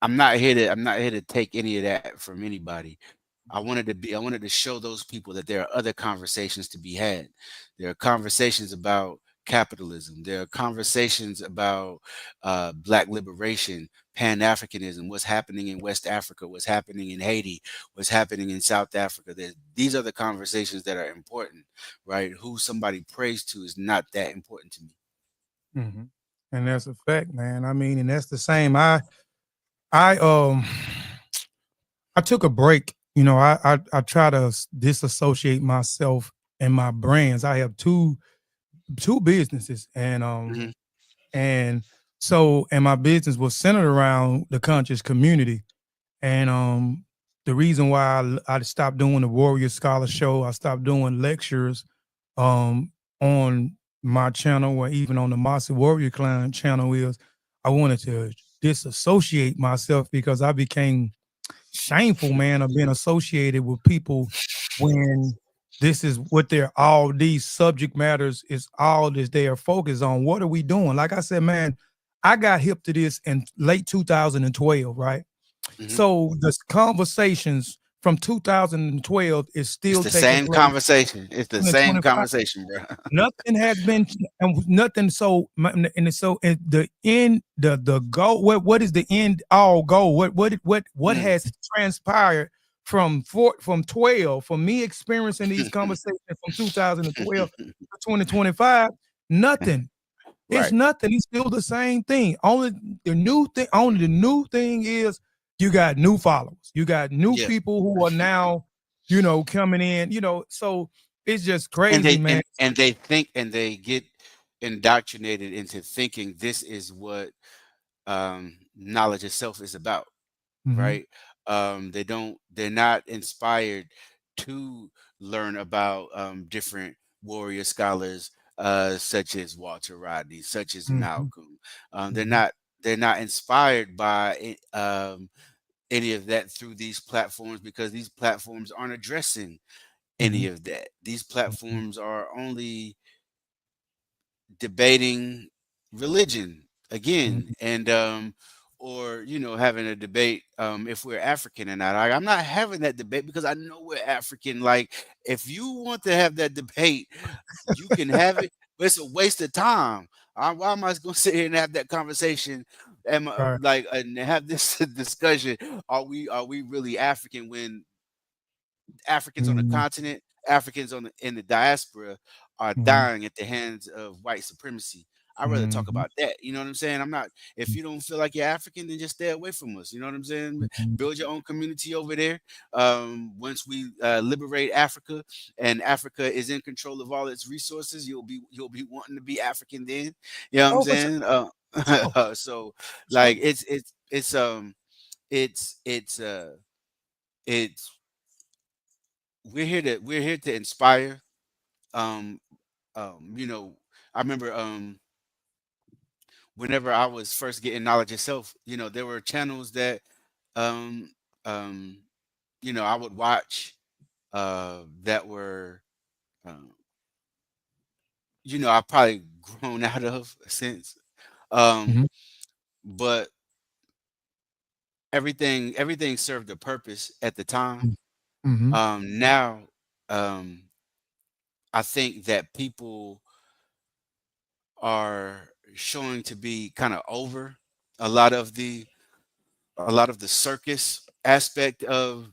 I'm not here to take any of that from anybody. I wanted to show those people that there are other conversations to be had. There are conversations about capitalism. There are conversations about Black liberation. Pan-Africanism, what's happening in West Africa, what's happening in Haiti, what's happening in South Africa. These are the conversations that are important, right? Who somebody prays to is not that important to me. Hmm. And that's a fact, man. I mean, and that's the same. I I took a break. You know, I try to disassociate myself and my brands. I have two businesses, Hmm. and so and my business was centered around the conscious community. And the reason why I stopped doing the Warrior Scholar Show, I stopped doing lectures um on my channel or even on the Mossy Warrior Clan channel is I wanted to disassociate myself because I became shameful, man, of being associated with people when this is what they're all these subject matters is all this they are focused on. What are we doing? Like I said, man, I got hip to this in late 2012, right? Hmm. So the conversations from 2012 is It's still the taking same place conversation. It's the in same 25. conversation, bro. Nothing has been and nothing. So and so at the end, the goal. What is the end all goal? What Mm. has transpired from 12 from me experiencing these conversations from 2012 to 2025? Nothing. It's Right. nothing. It's still the same thing. Only the new thing is you got new followers. You got new Yeah. people who are now, coming in. So it's just and crazy, they man. and they think and they get indoctrinated into thinking this is what knowledge itself is about, Hmm. right? They're not inspired to learn about different warrior scholars, such as Walter Rodney, such as Hmm. Malcolm. They're Hmm. not inspired by any of that through these platforms, because these platforms aren't addressing any Hmm. of that. These platforms are only debating religion again, Hmm. and or having a debate if we're African or not. I'm not having that debate because I know we're African. Like, if you want to have that debate, you can have it, but it's a waste of time. Why am I going to sit here and have that conversation and Right. and have this discussion? Are we really African when Africans on the Hmm. continent, Africans in the diaspora are Hmm. dying at the hands of white supremacy? I'd rather talk Hmm. about that. You know what I'm saying? I'm not. If you don't feel like you're African, then just stay away from us. You know what I'm saying? Hmm. Build your own community over there. Once we liberate Africa and Africa is in control of all its resources, you'll be wanting to be African then. You know what I'm Oh, for sure, saying? sure, So, sure. like, it's it's we're here to inspire. Um, you know, I remember whenever I was first getting knowledge itself, there were channels that um um I would watch that were um I've probably grown out of since. Um, Hmm. but everything served a purpose at the time. Hmm. Now um I think that people are showing to be kind of over a lot of the circus aspect of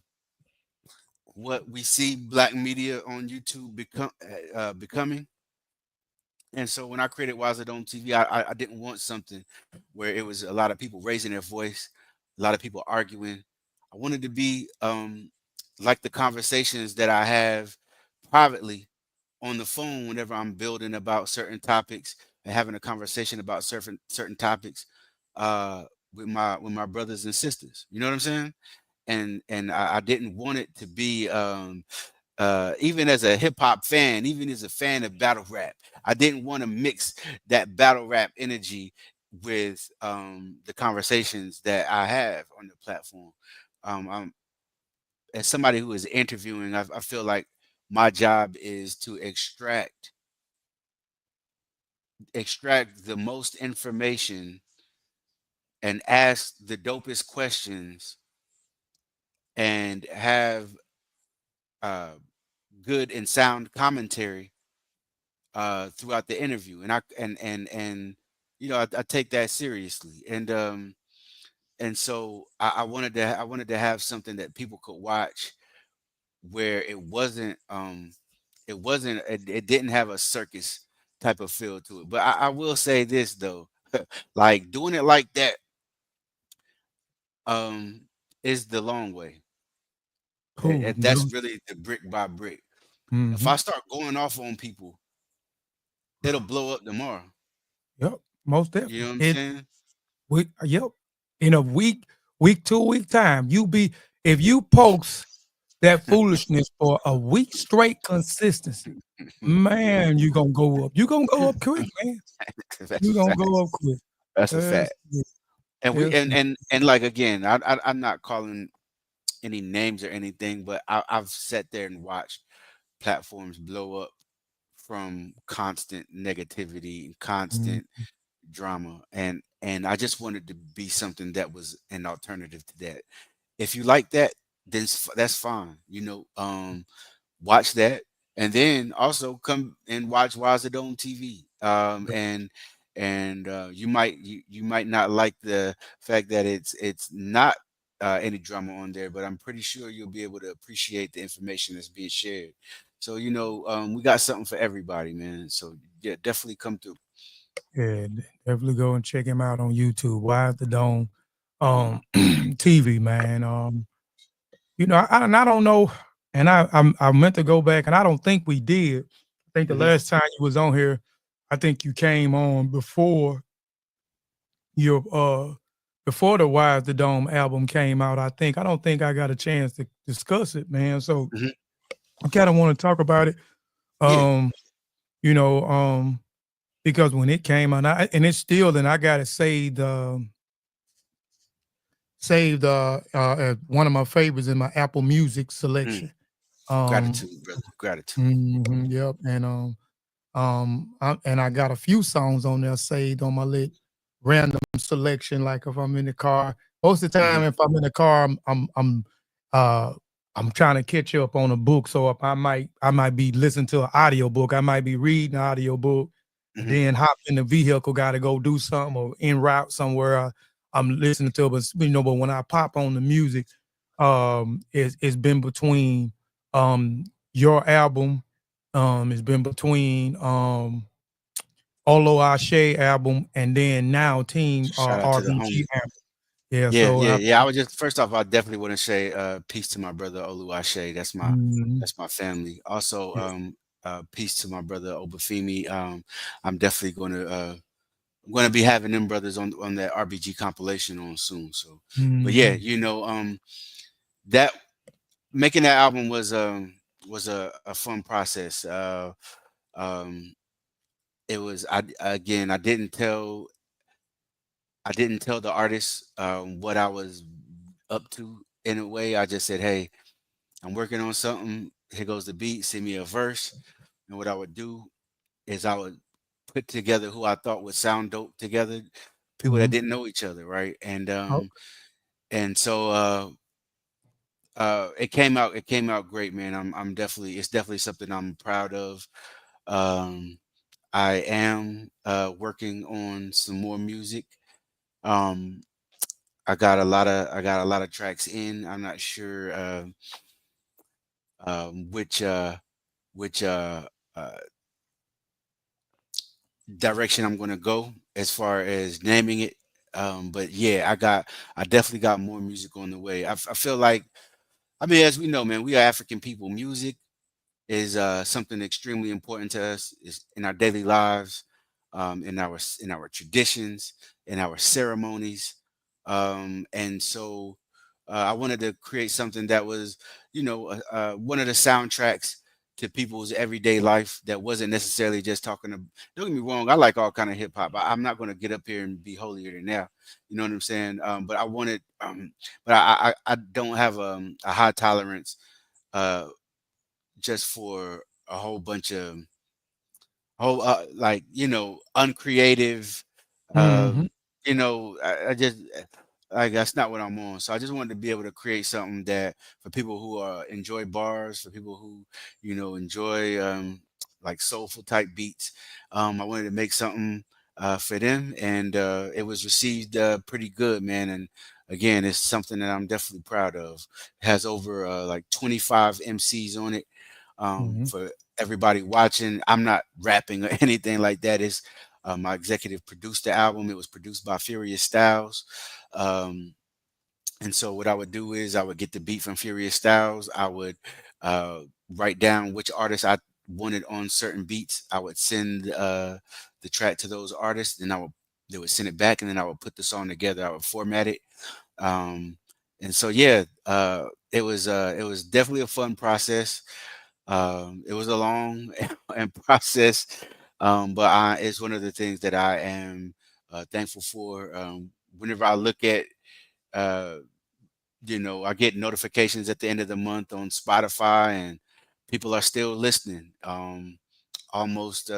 what we see black media on YouTube becoming. And so when I created Wazard on TV, I didn't want something where it was a lot of people raising their voice, a lot of people arguing. I wanted to be like the conversations that I have privately on the phone whenever I'm building about certain topics and having a conversation about certain topics uh, with my brothers and sisters. You know what I'm saying? And I didn't want it to be even as a hip hop fan, even as a fan of battle rap, I didn't want to mix that battle rap energy with the conversations that I have on the platform. As somebody who is interviewing, I feel like my job is to extract the most information and ask the dopest questions and have uh, good and sound commentary throughout the interview, and I take that seriously. And and so I wanted to have something that people could watch where it didn't have a circus type of feel to it. But I will say this though, like doing it like that um is the long way. Cool. That's really the brick by brick. If Mm-hmm. I start going off on people, it'll blow up tomorrow. Yep. Most You know definitely. what I'm It saying? we yep. In a week 2 week time, you be if you post that foolishness for a week straight consistency, man, you gonna go up. You gonna go up quick, man. That's You a gonna fact. go up quick. That's a Yes, fact. yeah, And we yes. and like again, I'm not calling any names or anything, but I've sat there and watched platforms blow up from constant negativity and Mm, constant drama, and I just wanted to be something that was an alternative to that. If you like that, then that's fine. Watch that, and then also come and watch Waz It on TV. You might not like the fact that it's not any drama on there, but I'm pretty sure you'll be able to appreciate the information that's being shared. So we got something for everybody, man. So yeah, definitely come through. yeah, definitely go and check him out on YouTube. Why is the Dome Mhm, TV, man. And I don't know, and I meant to go back, and I don't think we did. I think the mhm, last time you was on here, I think you came on your before the Wise the Dome album came out. I don't think I got a chance to discuss it, man. So mhm. I kind of want to talk about it. Yeah. Um, you know, because when it came out, and it's still, and I got it saved as one of my favorites in my Apple Music Mm. selection. Um, Gratitude, brother. Gratitude. yep, and I got a few songs on there saved on my random selection. Like if I'm in the car, most of the time Hmm. if I'm in the car, uh I'm trying to catch up on a book. So if I might be listening to an audio book, I might be reading an audio book, and Hmm. then hop in the vehicle, got to go do something or en route somewhere. I'm listening to it, but when I pop on the music, it's been between your album, it's been between Olo Ashe album and then now Team Shout out to the RBG homie. album. Yeah, Yeah, so yeah, I yeah. I would just first off, I definitely want to say peace to my brother Oluwase. mhm, That's my family. Also, yeah, peace to my brother Obafemi. I'm definitely going to be having them brothers on that RBG compilation on soon. So, but yeah, mhm, that making that album was a fun process. Um, it was I again I didn't tell the artist what I was up to in a way. I just said, "Hey, I'm working on something. Here goes the beat. Send me a verse." And what I would do is I would put together who I thought would sound dope together, people that mhm. didn't know each other, right? And Oh, so it came out great, man. I'm definitely it's definitely something I'm proud of. Um, I am working on some more music. Um, I got a lot of tracks in. I'm not sure which which uh, direction I'm gonna go as far as naming it. But yeah, I definitely got more music on the way. I feel like I mean, as we know, man, we are African people. Music is something extremely important to us is in our daily lives, in our traditions, in our ceremonies, and so I wanted to create something that was, one of the soundtracks to people's everyday life that wasn't necessarily just talking to. Don't get me wrong, I like all kind of hip hop. I'm not going to get up here and be holier than now. You know what I'm saying? But I wanted, but I don't have a high tolerance uh, just for a whole bunch of like uncreative mhm, I just like that's not what I'm on. So I just wanted to be able to create something that for people who enjoy bars, for people who enjoy like soulful type beats. I wanted to make something for them, and it was received pretty good, man. And again, it's something that I'm definitely proud of. It has over like 25 MCs on it, Mhm. for everybody watching. I'm not rapping or anything like that. It's my executive produced the album. It was produced by Furious Styles. Um, and so what I would do is I would get the beat from Furious Styles. I would uh, write down which artists I wanted on certain beats. I would send the track to those artists, then they would send it back, and then I would put the song together. I would format it, um, and so yeah, it was definitely a fun process. It was a long and process, but it's one of the things that I am thankful for. Whenever I look at uh, I get notifications at the end of the month on Spotify, and people are still listening. Almost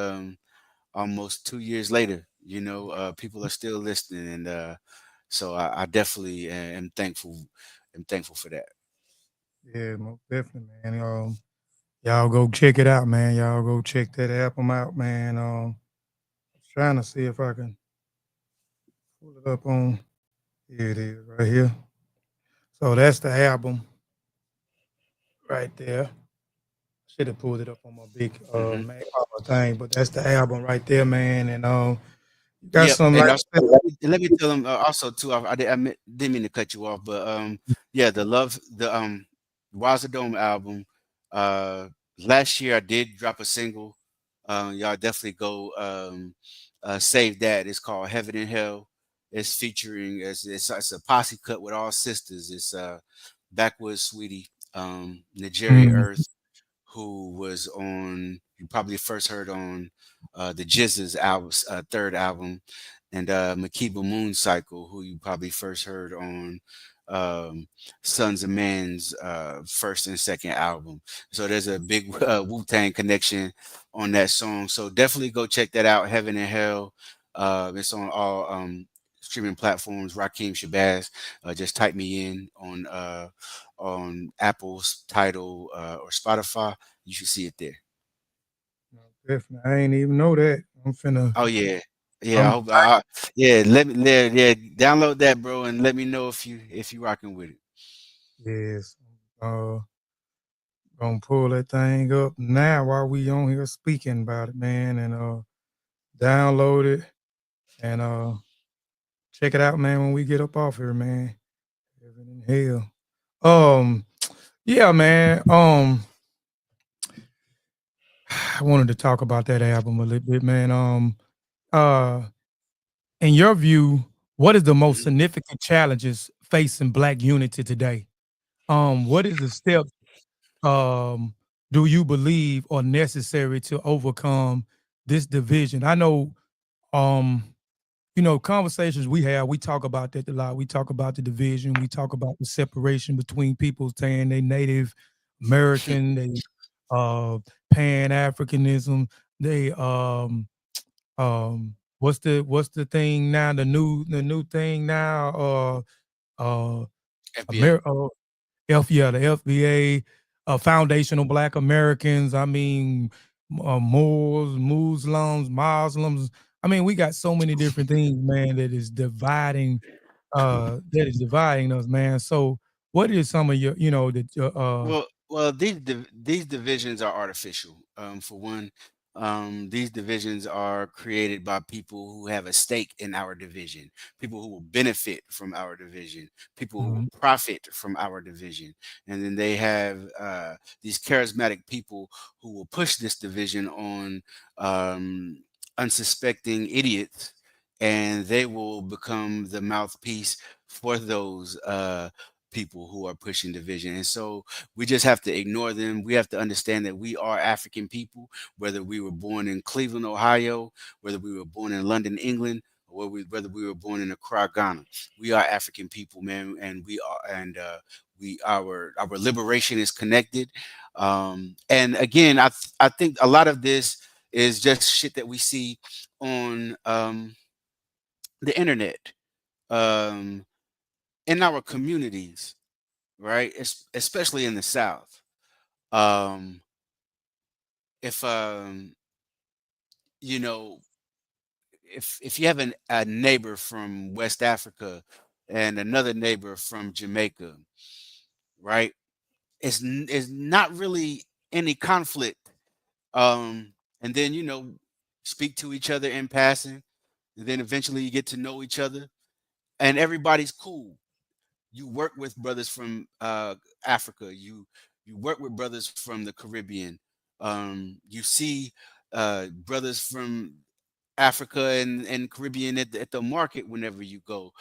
almost 2 years later, people are still listening, and so I definitely am thankful. Am thankful for that. Yeah, most definitely, man. Y'all go check it out, man. Y'all go check that album out, man. Trying to see if I can pull it up on. Here it is, right here. So that's the album right there. Should have pulled it up on my big Hmm. Mac thing, but that's the album right there, man. And you got Yep, some and like also, I let me tell them also too. Didn't mean to cut you off, but yeah, the Waza Dome album. Uh, Last year I did drop a single. Y'all definitely go save that. It's called Heaven and Hell. It's featuring it's a posse cut with all sisters. It's Backwoods Sweetie, Nigeria mm, Earth, who was on, you probably first heard on the Jizz's album, third album, and Makiba Moon Cycle, who you probably first heard on um, Sons of Men's first and second album. So there's a big Wu Tang connection on that song. So definitely go check that out, Heaven and Hell. It's on all streaming platforms. Rakeem Shabazz. Just type me in on Apple's Title or Spotify. You should see it there. no, definitely. I ain't even know that. I'm finna. Oh yeah, yeah. I I'm hope. Yeah, yeah. Download that, bro, and let me know if you rocking with it. yes. Uh, gonna pull that thing up now while we on here speaking about it, man, and download it and check it out, man. When we get up off here, man. Heaven and hell. Yeah, man. I wanted to talk about that album a little bit, man. Uh, in your view, what is the most Mhm. significant challenges facing Black unity today? What is the steps do you believe are necessary to overcome this division? I know, um, conversations we have, we talk about that a lot. We talk about the division. We talk about the separation between people saying they Native American, they Pan Africanism, they what's the thing now? The new thing now. FBA. America. Yeah, the FBA, foundational Black Americans. I mean, Moors, Muslims. I mean, we got so many different things, man, that is dividing us, man. So, what is some of your, Well, these divisions are artificial. For one, these divisions are created by people who have a stake in our division, people who will benefit from our division, people who will mhm, profit from our division, and then they have these charismatic people who will push this division on um, unsuspecting idiots, and they will become the mouthpiece for those people who are pushing division, and so we just have to ignore them. We have to understand that we are African people, whether we were born in Cleveland, Ohio, whether we were born in London, England, or whether we were born in Accra, Ghana. We are African people, man, and we our liberation is connected. And again, I think a lot of this is just shit that we see on the internet, um, in our communities, right? Especially in the South. Um, if you know if you have a neighbor from West Africa and another neighbor from Jamaica, right? It's not really any conflict. And then speak to each other in passing, and then eventually you get to know each other, and everybody's cool. You work with brothers from Africa. You work with brothers from the Caribbean. You see brothers from Africa and Caribbean at the market whenever you go.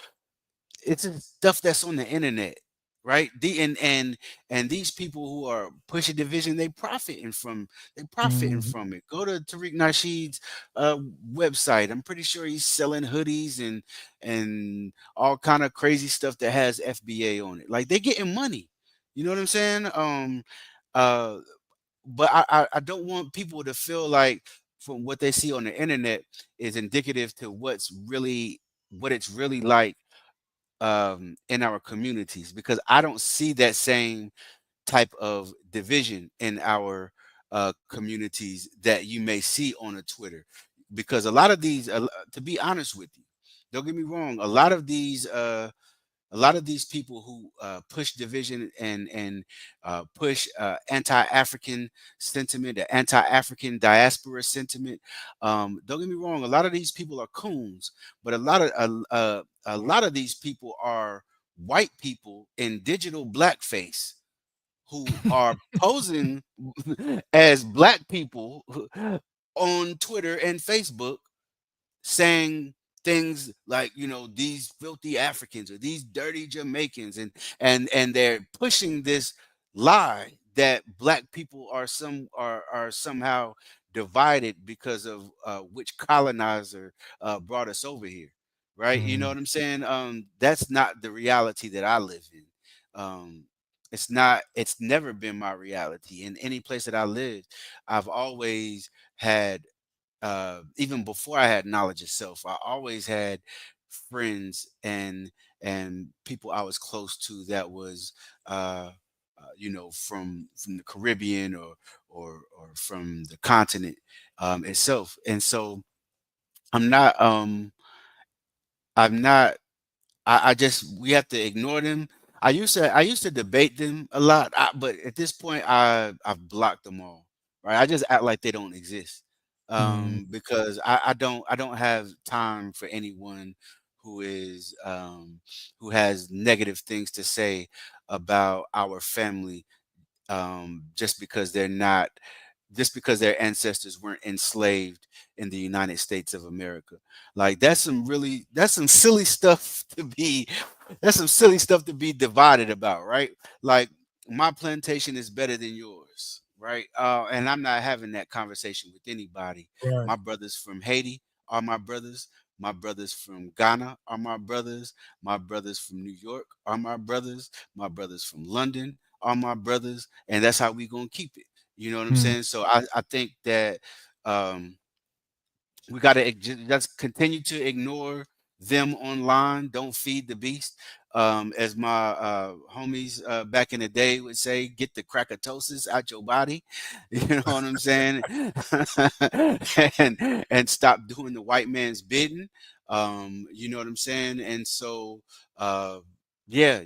It's just stuff that's on the internet, right? And these people who are pushing division, they profiting Mhm. from it. Go to Tariq Nasheed's uh, website. I'm pretty sure he's selling hoodies and all kind of crazy stuff that has FBA on it. Like, they getting money. You know what I'm saying? Uh, but I don't want people to feel like from what they see on the internet is indicative to what it's really like in our communities, because I don't see that same type of division in our communities that you may see on a Twitter. Because a lot of these, to be honest with you, don't get me wrong, a lot of these people who push division and push anti-African sentiment, the anti-African diaspora sentiment. Don't get me wrong, a lot of these people are coons, but a lot of these people are white people in digital blackface who are posing as black people on Twitter and Facebook, saying things like, these filthy Africans or these dirty Jamaicans, and they're pushing this lie that black people are somehow divided because of which colonizer brought us over here, right? You know Mhm. what I'm saying? That's not the reality that I live in. It's never been my reality. In any place that I lived, I've always had, even before I had knowledge of self, I always had friends and people I was close to that was, from the Caribbean or from the continent itself. And so I'm not, I'm not I just we have to ignore them. I used to debate them a lot, but at this point I've blocked them all. Right? I just act like they don't exist. Mhm. Because I don't have time for anyone who is who has negative things to say about our family, just because their ancestors weren't enslaved in the United States of America. Like, that's some silly stuff to be that's some silly stuff to be divided about, right? Like, my plantation is better than yours, right? And I'm not having that conversation with anybody. Right. My brothers from Haiti are my brothers. My brothers from Ghana are my brothers. My brothers from New York are my brothers. My brothers from London are my brothers, and that's how we gonna keep it. You know what I'm Mhm. saying? So I think that um, we got to just continue to ignore them online. Don't feed the beast. As my homies back in the day would say, get the crackatosis out your body. You know what I'm saying? and stop doing the white man's bidding. You know what I'm saying? And so, uh, yeah,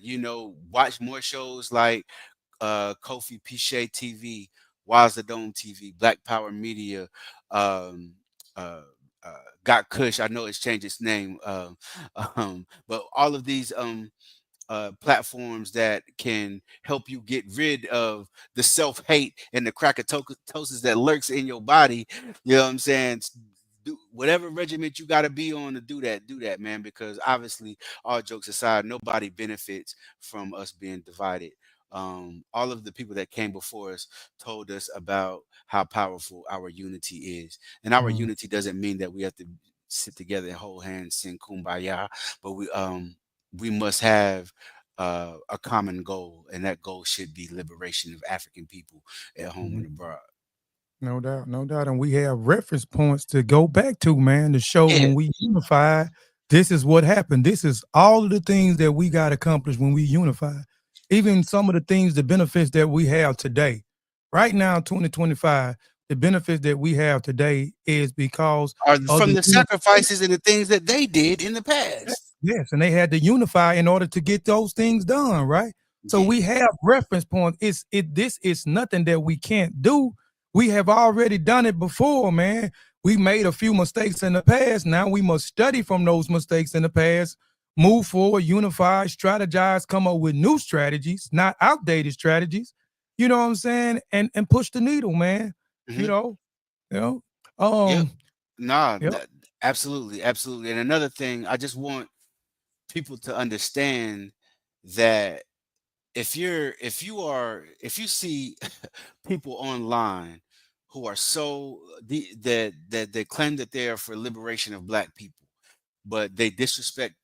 watch more shows like Kofi Pichet TV, Waz the Dome TV, Black Power Media, um, uh, Got Kush. I know it's changed its name, but all of these platforms that can help you get rid of the self hate and the crackatosis that lurks in your body. You know what I'm saying? Do whatever regiment you got to be on to do that, man, because obviously, all jokes aside, nobody benefits from us being divided. All of the people that came before us told us about how powerful our unity is. And our Mhm. unity doesn't mean that we have to sit together and hold hands, sing kumbaya, but we must have a common goal, and that goal should be liberation of African people at home Mhm. and abroad. No doubt, no doubt. And we have reference points to go back to, man, to show Yeah, when we unify, this is what happened. This is all of the things that we got accomplished when we unify. Even some of the things, the benefits that we have today. Right now, 2025, the benefits that we have today is because Are of from the the sacrifices and the things that they did in the past. yes, and they had to unify in order to get those things done, right? So Yeah. we have reference points. This is nothing that we can't do. We have already done it before, man. We made a few mistakes in the past. Now we must study from those mistakes in the past, move forward, unify, strategize, come up with new strategies, not outdated strategies. You know what I'm saying? And push the needle, man. You Hmm. know, you know. Yep. Um, Nah, yep. absolutely, absolutely. And another thing, I just want people to understand that if you see people online who are so that they claim that they are for liberation of black people, but they disrespect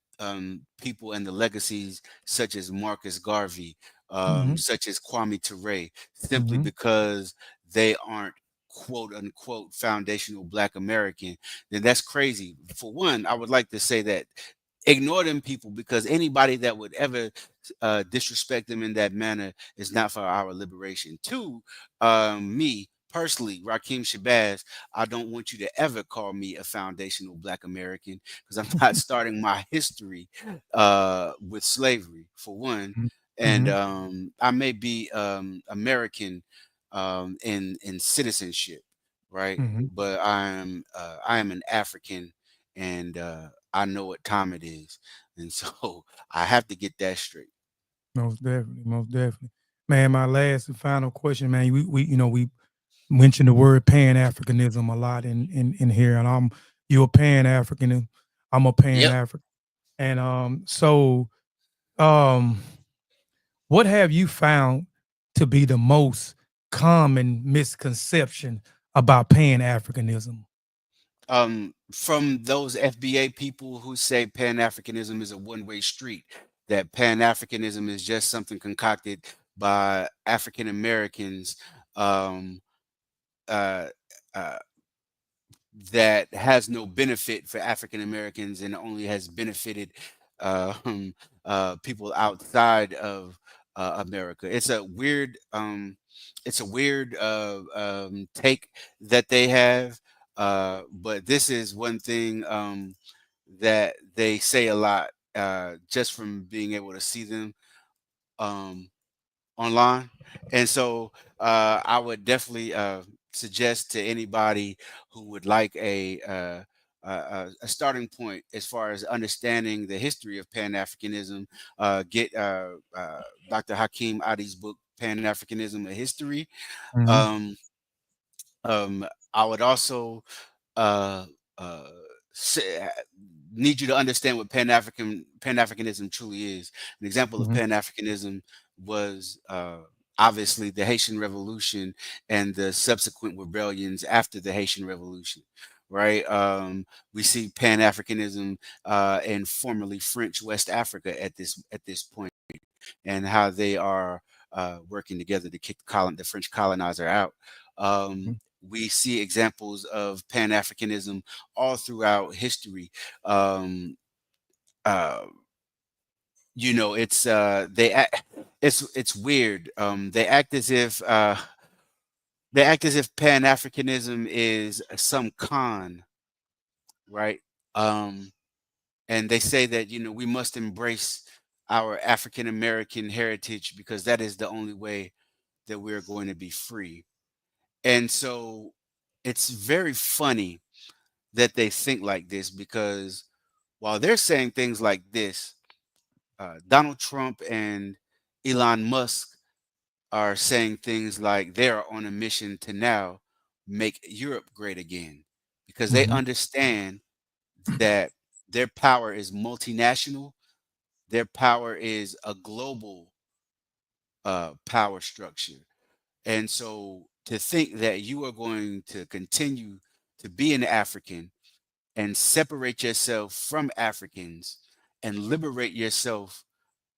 people and the legacies such as Marcus Garvey, Mm-hmm. such as Kwame Ture, simply Mm-hmm. because they aren't quote unquote foundational black American, then that's crazy. For one, I would like to say that ignore them people, because anybody that would ever disrespect them in that manner is not for our liberation. Two, me personally, Rakeem Shabazz, I don't want you to ever call me a foundational black American, because I'm not starting my history with slavery, for one. And Mm-hmm. I may be American in citizenship, right? Mm-hmm. But I am an African, and I know what time it is, and so I have to get that straight. Most definitely, most definitely. Man, my last and final question, man. We mentioned the word Pan Africanism a lot in here, and you're a Pan African, and I'm a Pan Yep. African, and um, what have you found to be the most common misconception about Pan Africanism? From those FBA people who say Pan Africanism is a one-way street, that Pan Africanism is just something concocted by African Americans, um, uh, uh, that has no benefit for African Americans and only has benefited people outside of America. It's a weird take that they have. But this is one thing that they say a lot, just from being able to see them. Um, Online. And so I would definitely suggest to anybody who would like a starting point as far as understanding the history of Pan Africanism, get Dr. Hakeem Adi's book, Pan Africanism, A History. Mm-hmm. Um, I would also uh, uh, say, need you to understand what Pan Africanism truly is. An example of Mm-hmm. Pan Africanism was obviously the Haitian Revolution and the subsequent rebellions after the Haitian Revolution. Right, we see Pan Africanism in formerly French West Africa at this point, and how they are working together to kick the French colonizer out. We see examples of Pan Africanism all throughout history. Um, uh, it's it's weird. They act as if Pan Africanism is some con, right? Um, and they say that we must embrace our African American heritage because that is the only way that we're going to be free. And so it's very funny that they think like this, because while they're saying things like this, Donald Trump and Elon Musk are saying things like they're on a mission to now make Europe great again, because they Mm-hmm. understand that their power is multinational, their power is a global power structure. And so to think that you are going to continue to be an African and separate yourself from Africans and liberate yourself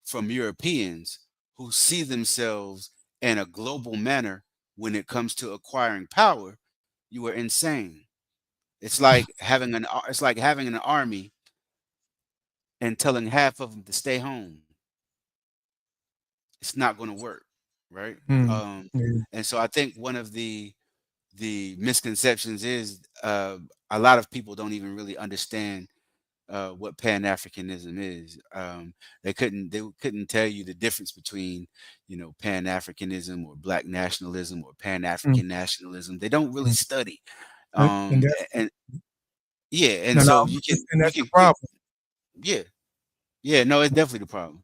from Europeans who see themselves in a global manner when it comes to acquiring power, you are insane. It's like having an army and telling half of them to stay home. It's not going to work, right? Mm-hmm. Um, Yeah. and so I think one of the misconceptions is a lot of people don't even really understand what Pan Africanism is. They couldn't tell you the difference between, Pan Africanism or Black nationalism or Pan Mm, African nationalism. They don't really mm. study. And that's And yeah, and no, no, so I'm you can just saying you that's the can get problem. yeah yeah no, it's definitely the problem.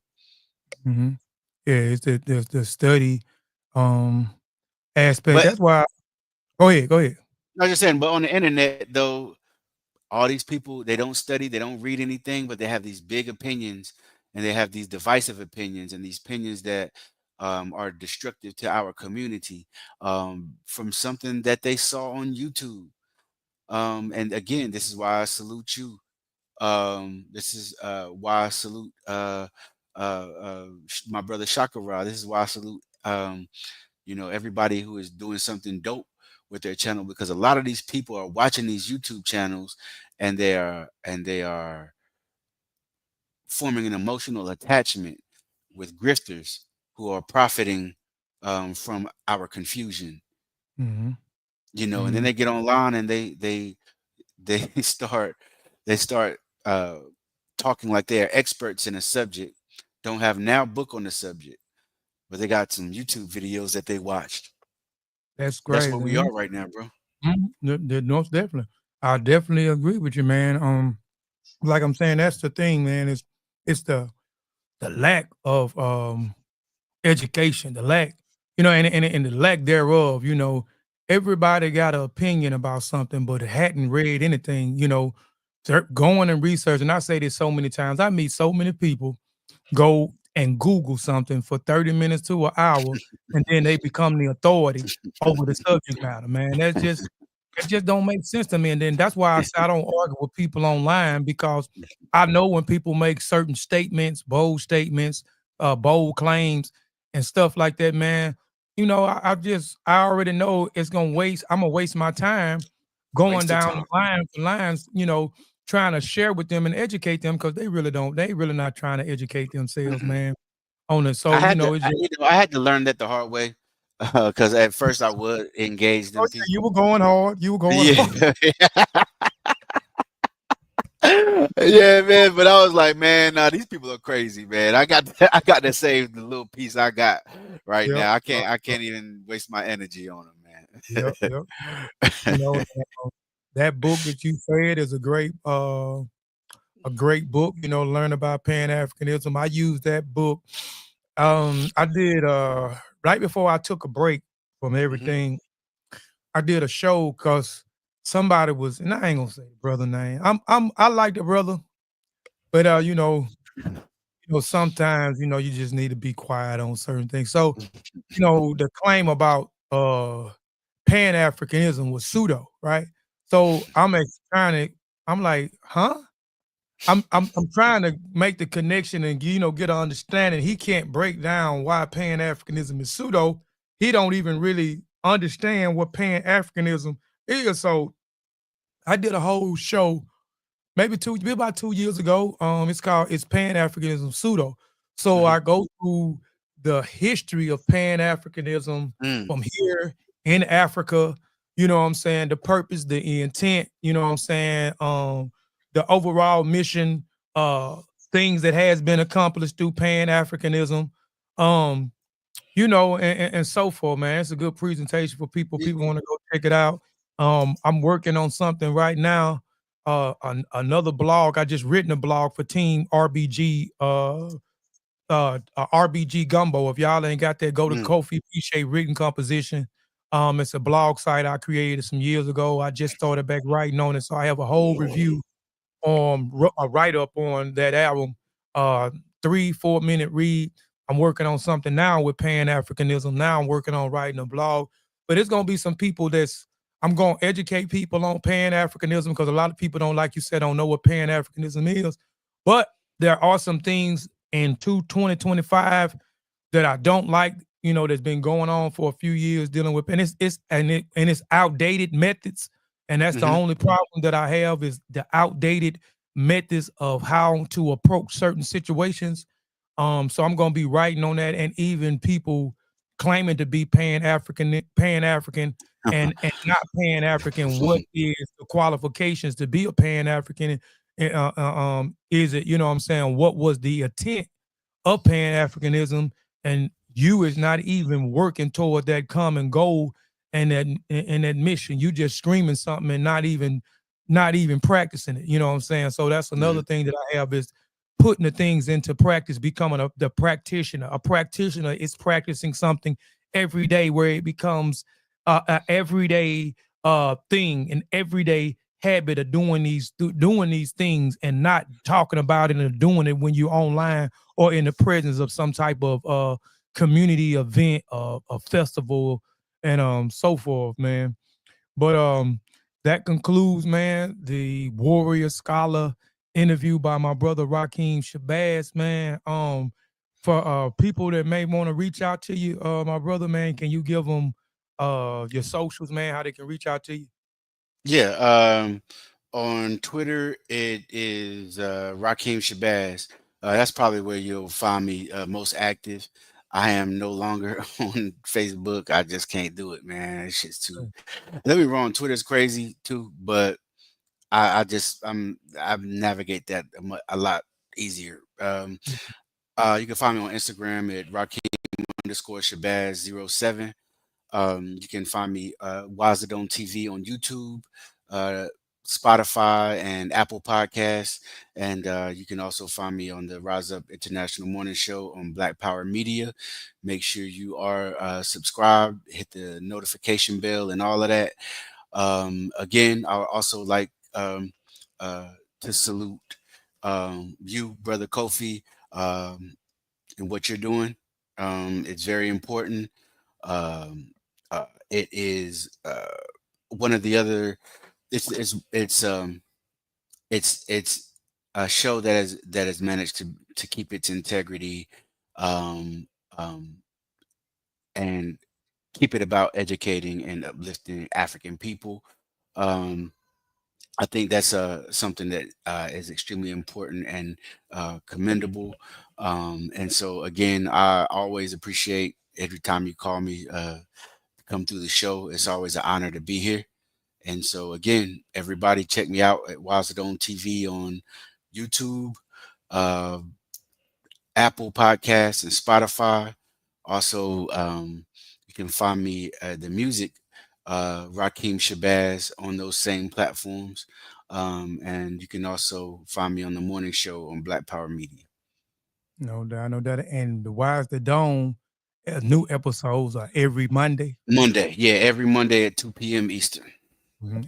Hmm. Yeah, it's the study um aspect. But That's why. Go ahead, go ahead. like I was just saying, but on the internet though, all these people, they don't study, they don't read anything, but they have these big opinions, and they have these divisive opinions, and these opinions that are destructive to our community, from something that they saw on YouTube. And again, this is why I salute you. This is why I salute my brother Shakara. This is why I salute everybody who is doing something dope with their channel, because a lot of these people are watching these YouTube channels, and they are forming an emotional attachment with grifters who are profiting from our confusion. Hmm. And then Hmm. they get online, and they start uh, talking like they are experts in a subject, don't have now book on the subject, but they got some YouTube videos that they watched. That's That's where crazy. we are right now, bro. Most definitely. I definitely agree with you, man. Like I'm saying, that's the thing, man. It's the lack of education, the lack, and the lack thereof. Everybody got an opinion about something, but hadn't read anything. Going and researching. I say this so many times. I meet so many people go and Google something for 30 minutes to an hour, and then they become the authority over the subject matter, man. That just don't make sense to me. And then that's why I say I don't argue with people online, because I know when people make certain statements, bold claims, and stuff like that, man. I already know it's gonna waste. I'm gonna waste my time going Waste of down time. the line for lines. Trying to share with them and educate them, because they really don't. They really not trying to educate themselves, Mm-mm. man. On it, I so had to, it's I, just. I had to learn that the hard way, because at first I would engage Oh them yeah, you people. were going hard. You were going hard. Yeah, yeah, man. But I was like, man, nah, these people are crazy, man. I got to save the little piece I got right Yep. now. I Yep. can't, I Yep. can't even waste my energy on them, Yep. man. Yep. You know, that book that you said is a great book. Learn about Pan Africanism. I used that book. I did right before I took a break from Hmm. everything. I did a show because somebody was, and I ain't gonna say the brother name. I like the brother, but sometimes you just need to be quiet on certain things. So the claim about Pan Africanism was pseudo, right? So trying to, I'm like, huh? I'm trying to make the connection and get an understanding. He can't break down why Pan Africanism is pseudo. He don't even really understand what Pan Africanism is. So I did a whole show maybe about 2 years ago. It's Pan Africanism pseudo. So Hmm. I go through the history of Pan Africanism Mm. from here in Africa. You know what I'm saying? The purpose, the intent. You know what I'm saying? The overall mission, things that has been accomplished through Pan Africanism. Um, and so forth, man. It's a good presentation for people. Y- People want to go check it out. I'm working on something right now. Another blog. I just written a blog for Team RBG. RBG Gumbo. If y'all ain't got that, go to mm. Kofi Piesie Written Composition. It's a blog site I created some years ago. I just started back writing on it, so I have a whole review a write up on that album, 3 4 minute read. I'm working on something now with Pan Africanism. Now I'm working on writing a blog, but it's gonna be some people I'm gonna educate people on Pan Africanism, because a lot of people don't, like you said, don't know what Pan Africanism is. But there are some things in 2025 that I don't like, that's been going on for a few years dealing with, and it's outdated methods, and that's the Mhm. only problem that I have is the outdated methods of how to approach certain situations. So I'm gonna be writing on that, and even people claiming to be Pan African. and not Pan-African, what is the qualifications to be a Pan-African? Is it, you know what I'm saying, what was the intent of Pan-Africanism, and you is not even working toward that common goal and that mission. You just screaming something and not even practicing it. You know what I'm saying? So that's another thing that I have is putting the things into practice, becoming the practitioner. A practitioner is practicing something every day where it becomes a everyday thing, an everyday habit of doing these things and not talking about it and doing it when you're online or in the presence of some type of community event, a festival, and so forth, man. But that concludes, man, the Warrior Scholar interview by my brother Rakeem Shabazz, man. For people that may want to reach out to you, my brother, man, can you give them your socials, man, how they can reach out to you? Yeah, on Twitter it is Rakeem Shabazz. That's probably where you'll find me most active. I am no longer on Facebook. I just can't do it, man. It's just too. Let me wrong. Twitter's crazy too, but I navigate that a lot easier. You can find me on Instagram at Rakeem_Shabazz07. You can find me Wazadon TV on YouTube, uh, Spotify, and Apple Podcasts. And you can also find me on the Rise Up International Morning Show on Black Power Media. Make sure you are subscribed, hit the notification bell, and all of that. Again, I would also like uh, to salute you, Brother Kofi, and what you're doing. It's very important. Um, it is one of the other. It's a show that has managed to keep its integrity, um, um, and keep it about educating and uplifting African people. Um, I think that's something that is extremely important and commendable. And so again, I always appreciate every time you call me to come through the show. It's always an honor to be here. And so again, everybody check me out at Wazadon TV on YouTube, uh, Apple Podcasts, and Spotify. Also, you can find me the music, Rakeem Shabazz, on those same platforms. And you can also find me on the morning show on Black Power Media. No doubt, no doubt. And the Wise the Dome, new episodes are every Monday. Monday, yeah, every Monday at 2 p.m. Eastern.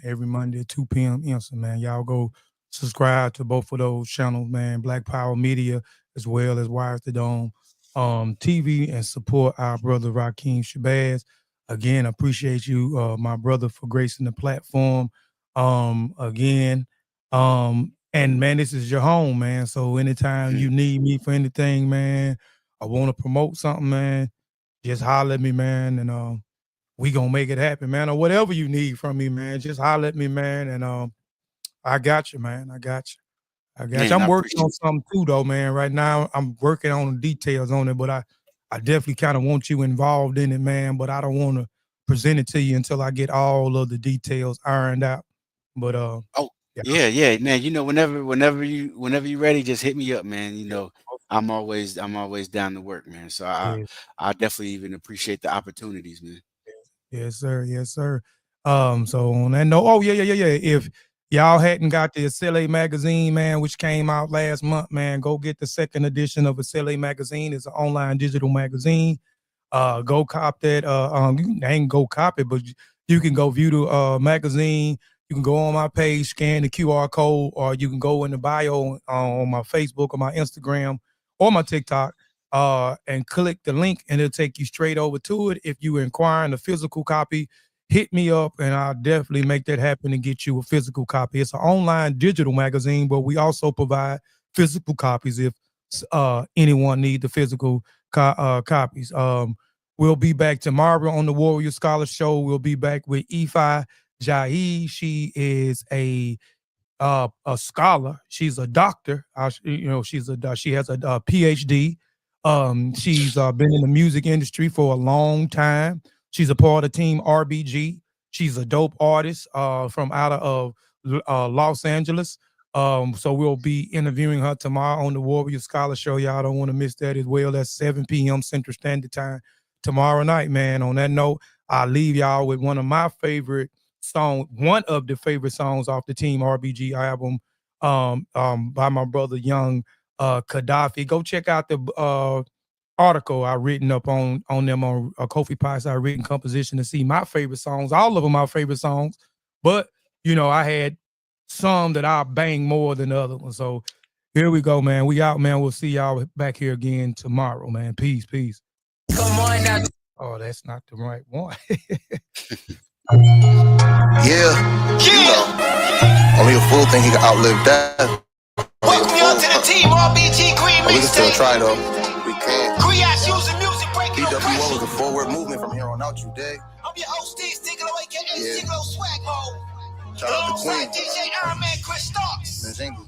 Every Monday at 2 p.m. Eastern, man. Y'all go subscribe to both of those channels, man. Black Power Media as well as Wise the Dome TV, and support our brother Rakeem Shabazz. Again, appreciate you, my brother, for gracing the platform. Again, and man, this is your home, man. So anytime you need me for anything, man, I want to promote something, man, just holler at me, man, and we gonna make it happen, man. Or whatever you need from me, man, just holler at me, man. And I got you, man. I got you. I got you. Man, I I'm working on appreciate something too, though, man. Right now, I'm working on the details on it, but I definitely kind of want you involved in it, man. But I don't want to present it to you until I get all of the details ironed out. But Oh, yeah, yeah, man. Whenever you ready, just hit me up, man. I'm always down to work, man. So I yeah. I definitely even appreciate the opportunities, man. Yes, sir. Yes, sir. So on that note, oh yeah. If y'all hadn't got the SLA magazine, man, which came out last month, man, go get the second edition of SLA magazine. It's an online digital magazine. Go cop that. You ain't go cop it, but you can go view the magazine. You can go on my page, scan the QR code, or you can go in the bio on my Facebook or my Instagram or my TikTok, and click the link, and it'll take you straight over to it. If you inquire a physical copy, hit me up, and I'll definitely make that happen and get you a physical copy. It's an online digital magazine, but we also provide physical copies if anyone need the physical copies. We'll be back tomorrow on the Warrior Scholar Show. We'll be back with Ifa Jai. She is a scholar. She's a doctor. She has a PhD. She's been in the music industry for a long time. She's a part of Team RBG. She's a dope artist from out of Los Angeles. So we'll be interviewing her tomorrow on the Warrior Scholar Show. Y'all don't want to miss that as well. That's 7 p.m. Central Standard Time tomorrow night, man. On that note, I'll leave y'all with one of my favorite songs, one of the favorite songs off the Team RBG album by my brother Young Gaddafi. Go check out the article I written up on them on Kofi Piesie. I written composition to see my favorite songs. All of them my favorite songs, but I had some that I bang more than the other ones. So here we go, man. We out, man. We'll see y'all back here again tomorrow, man. Peace. Come on now. Oh, that's not the right one. Only a fool think he can outlive death. Welcome y'all to the Team RBG Green We can still Mixtape. try though. We can. Griot's using music, breaking no B.W.O pressure. is a forward movement from here on out, you dig? I'm your host, Steve Stigler, aka Yeah. Stigler Swag Mode. Shout out to Alongside Queen. DJ Iron Man Chris Starks. And Jingle.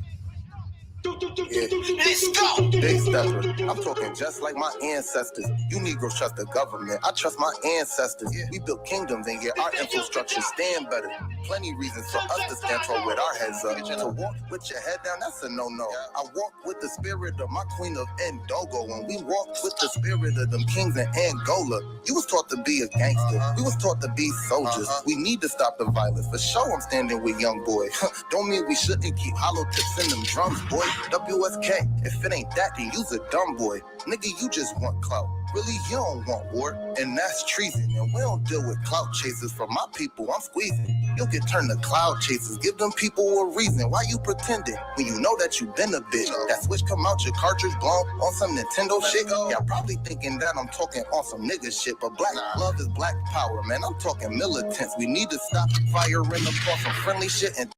Let's go. Big stepper. I'm talking just like my ancestors. You Negroes trust the government. I trust my ancestors. We built kingdoms and yet our infrastructure stand better. Plenty reasons for us to stand tall with our heads up. To walk with your head down, that's a no-no. I walk with the spirit of my queen of Ndogo. And we walked with the spirit of them kings in Angola. You was taught to be a gangster. We was taught to be soldiers. We need to stop the violence. For sure I'm standing with young boy. Don't mean we shouldn't keep hollow tips in them drums, boy. WSK, if it ain't that, then you's a dumb boy. Nigga, you just want clout. Really, you don't want war, and that's treason. And we don't deal with clout chasers. For my people, I'm squeezing. You'll get turned to cloud chasers. Give them people a reason. Why you pretending when you know that you been a bitch? That switch come out your cartridge blown on some Nintendo shit. Y'all probably thinking that I'm talking on some nigga shit, but black love is black power, man. I'm talking militants. We need to stop firing up on some friendly shit and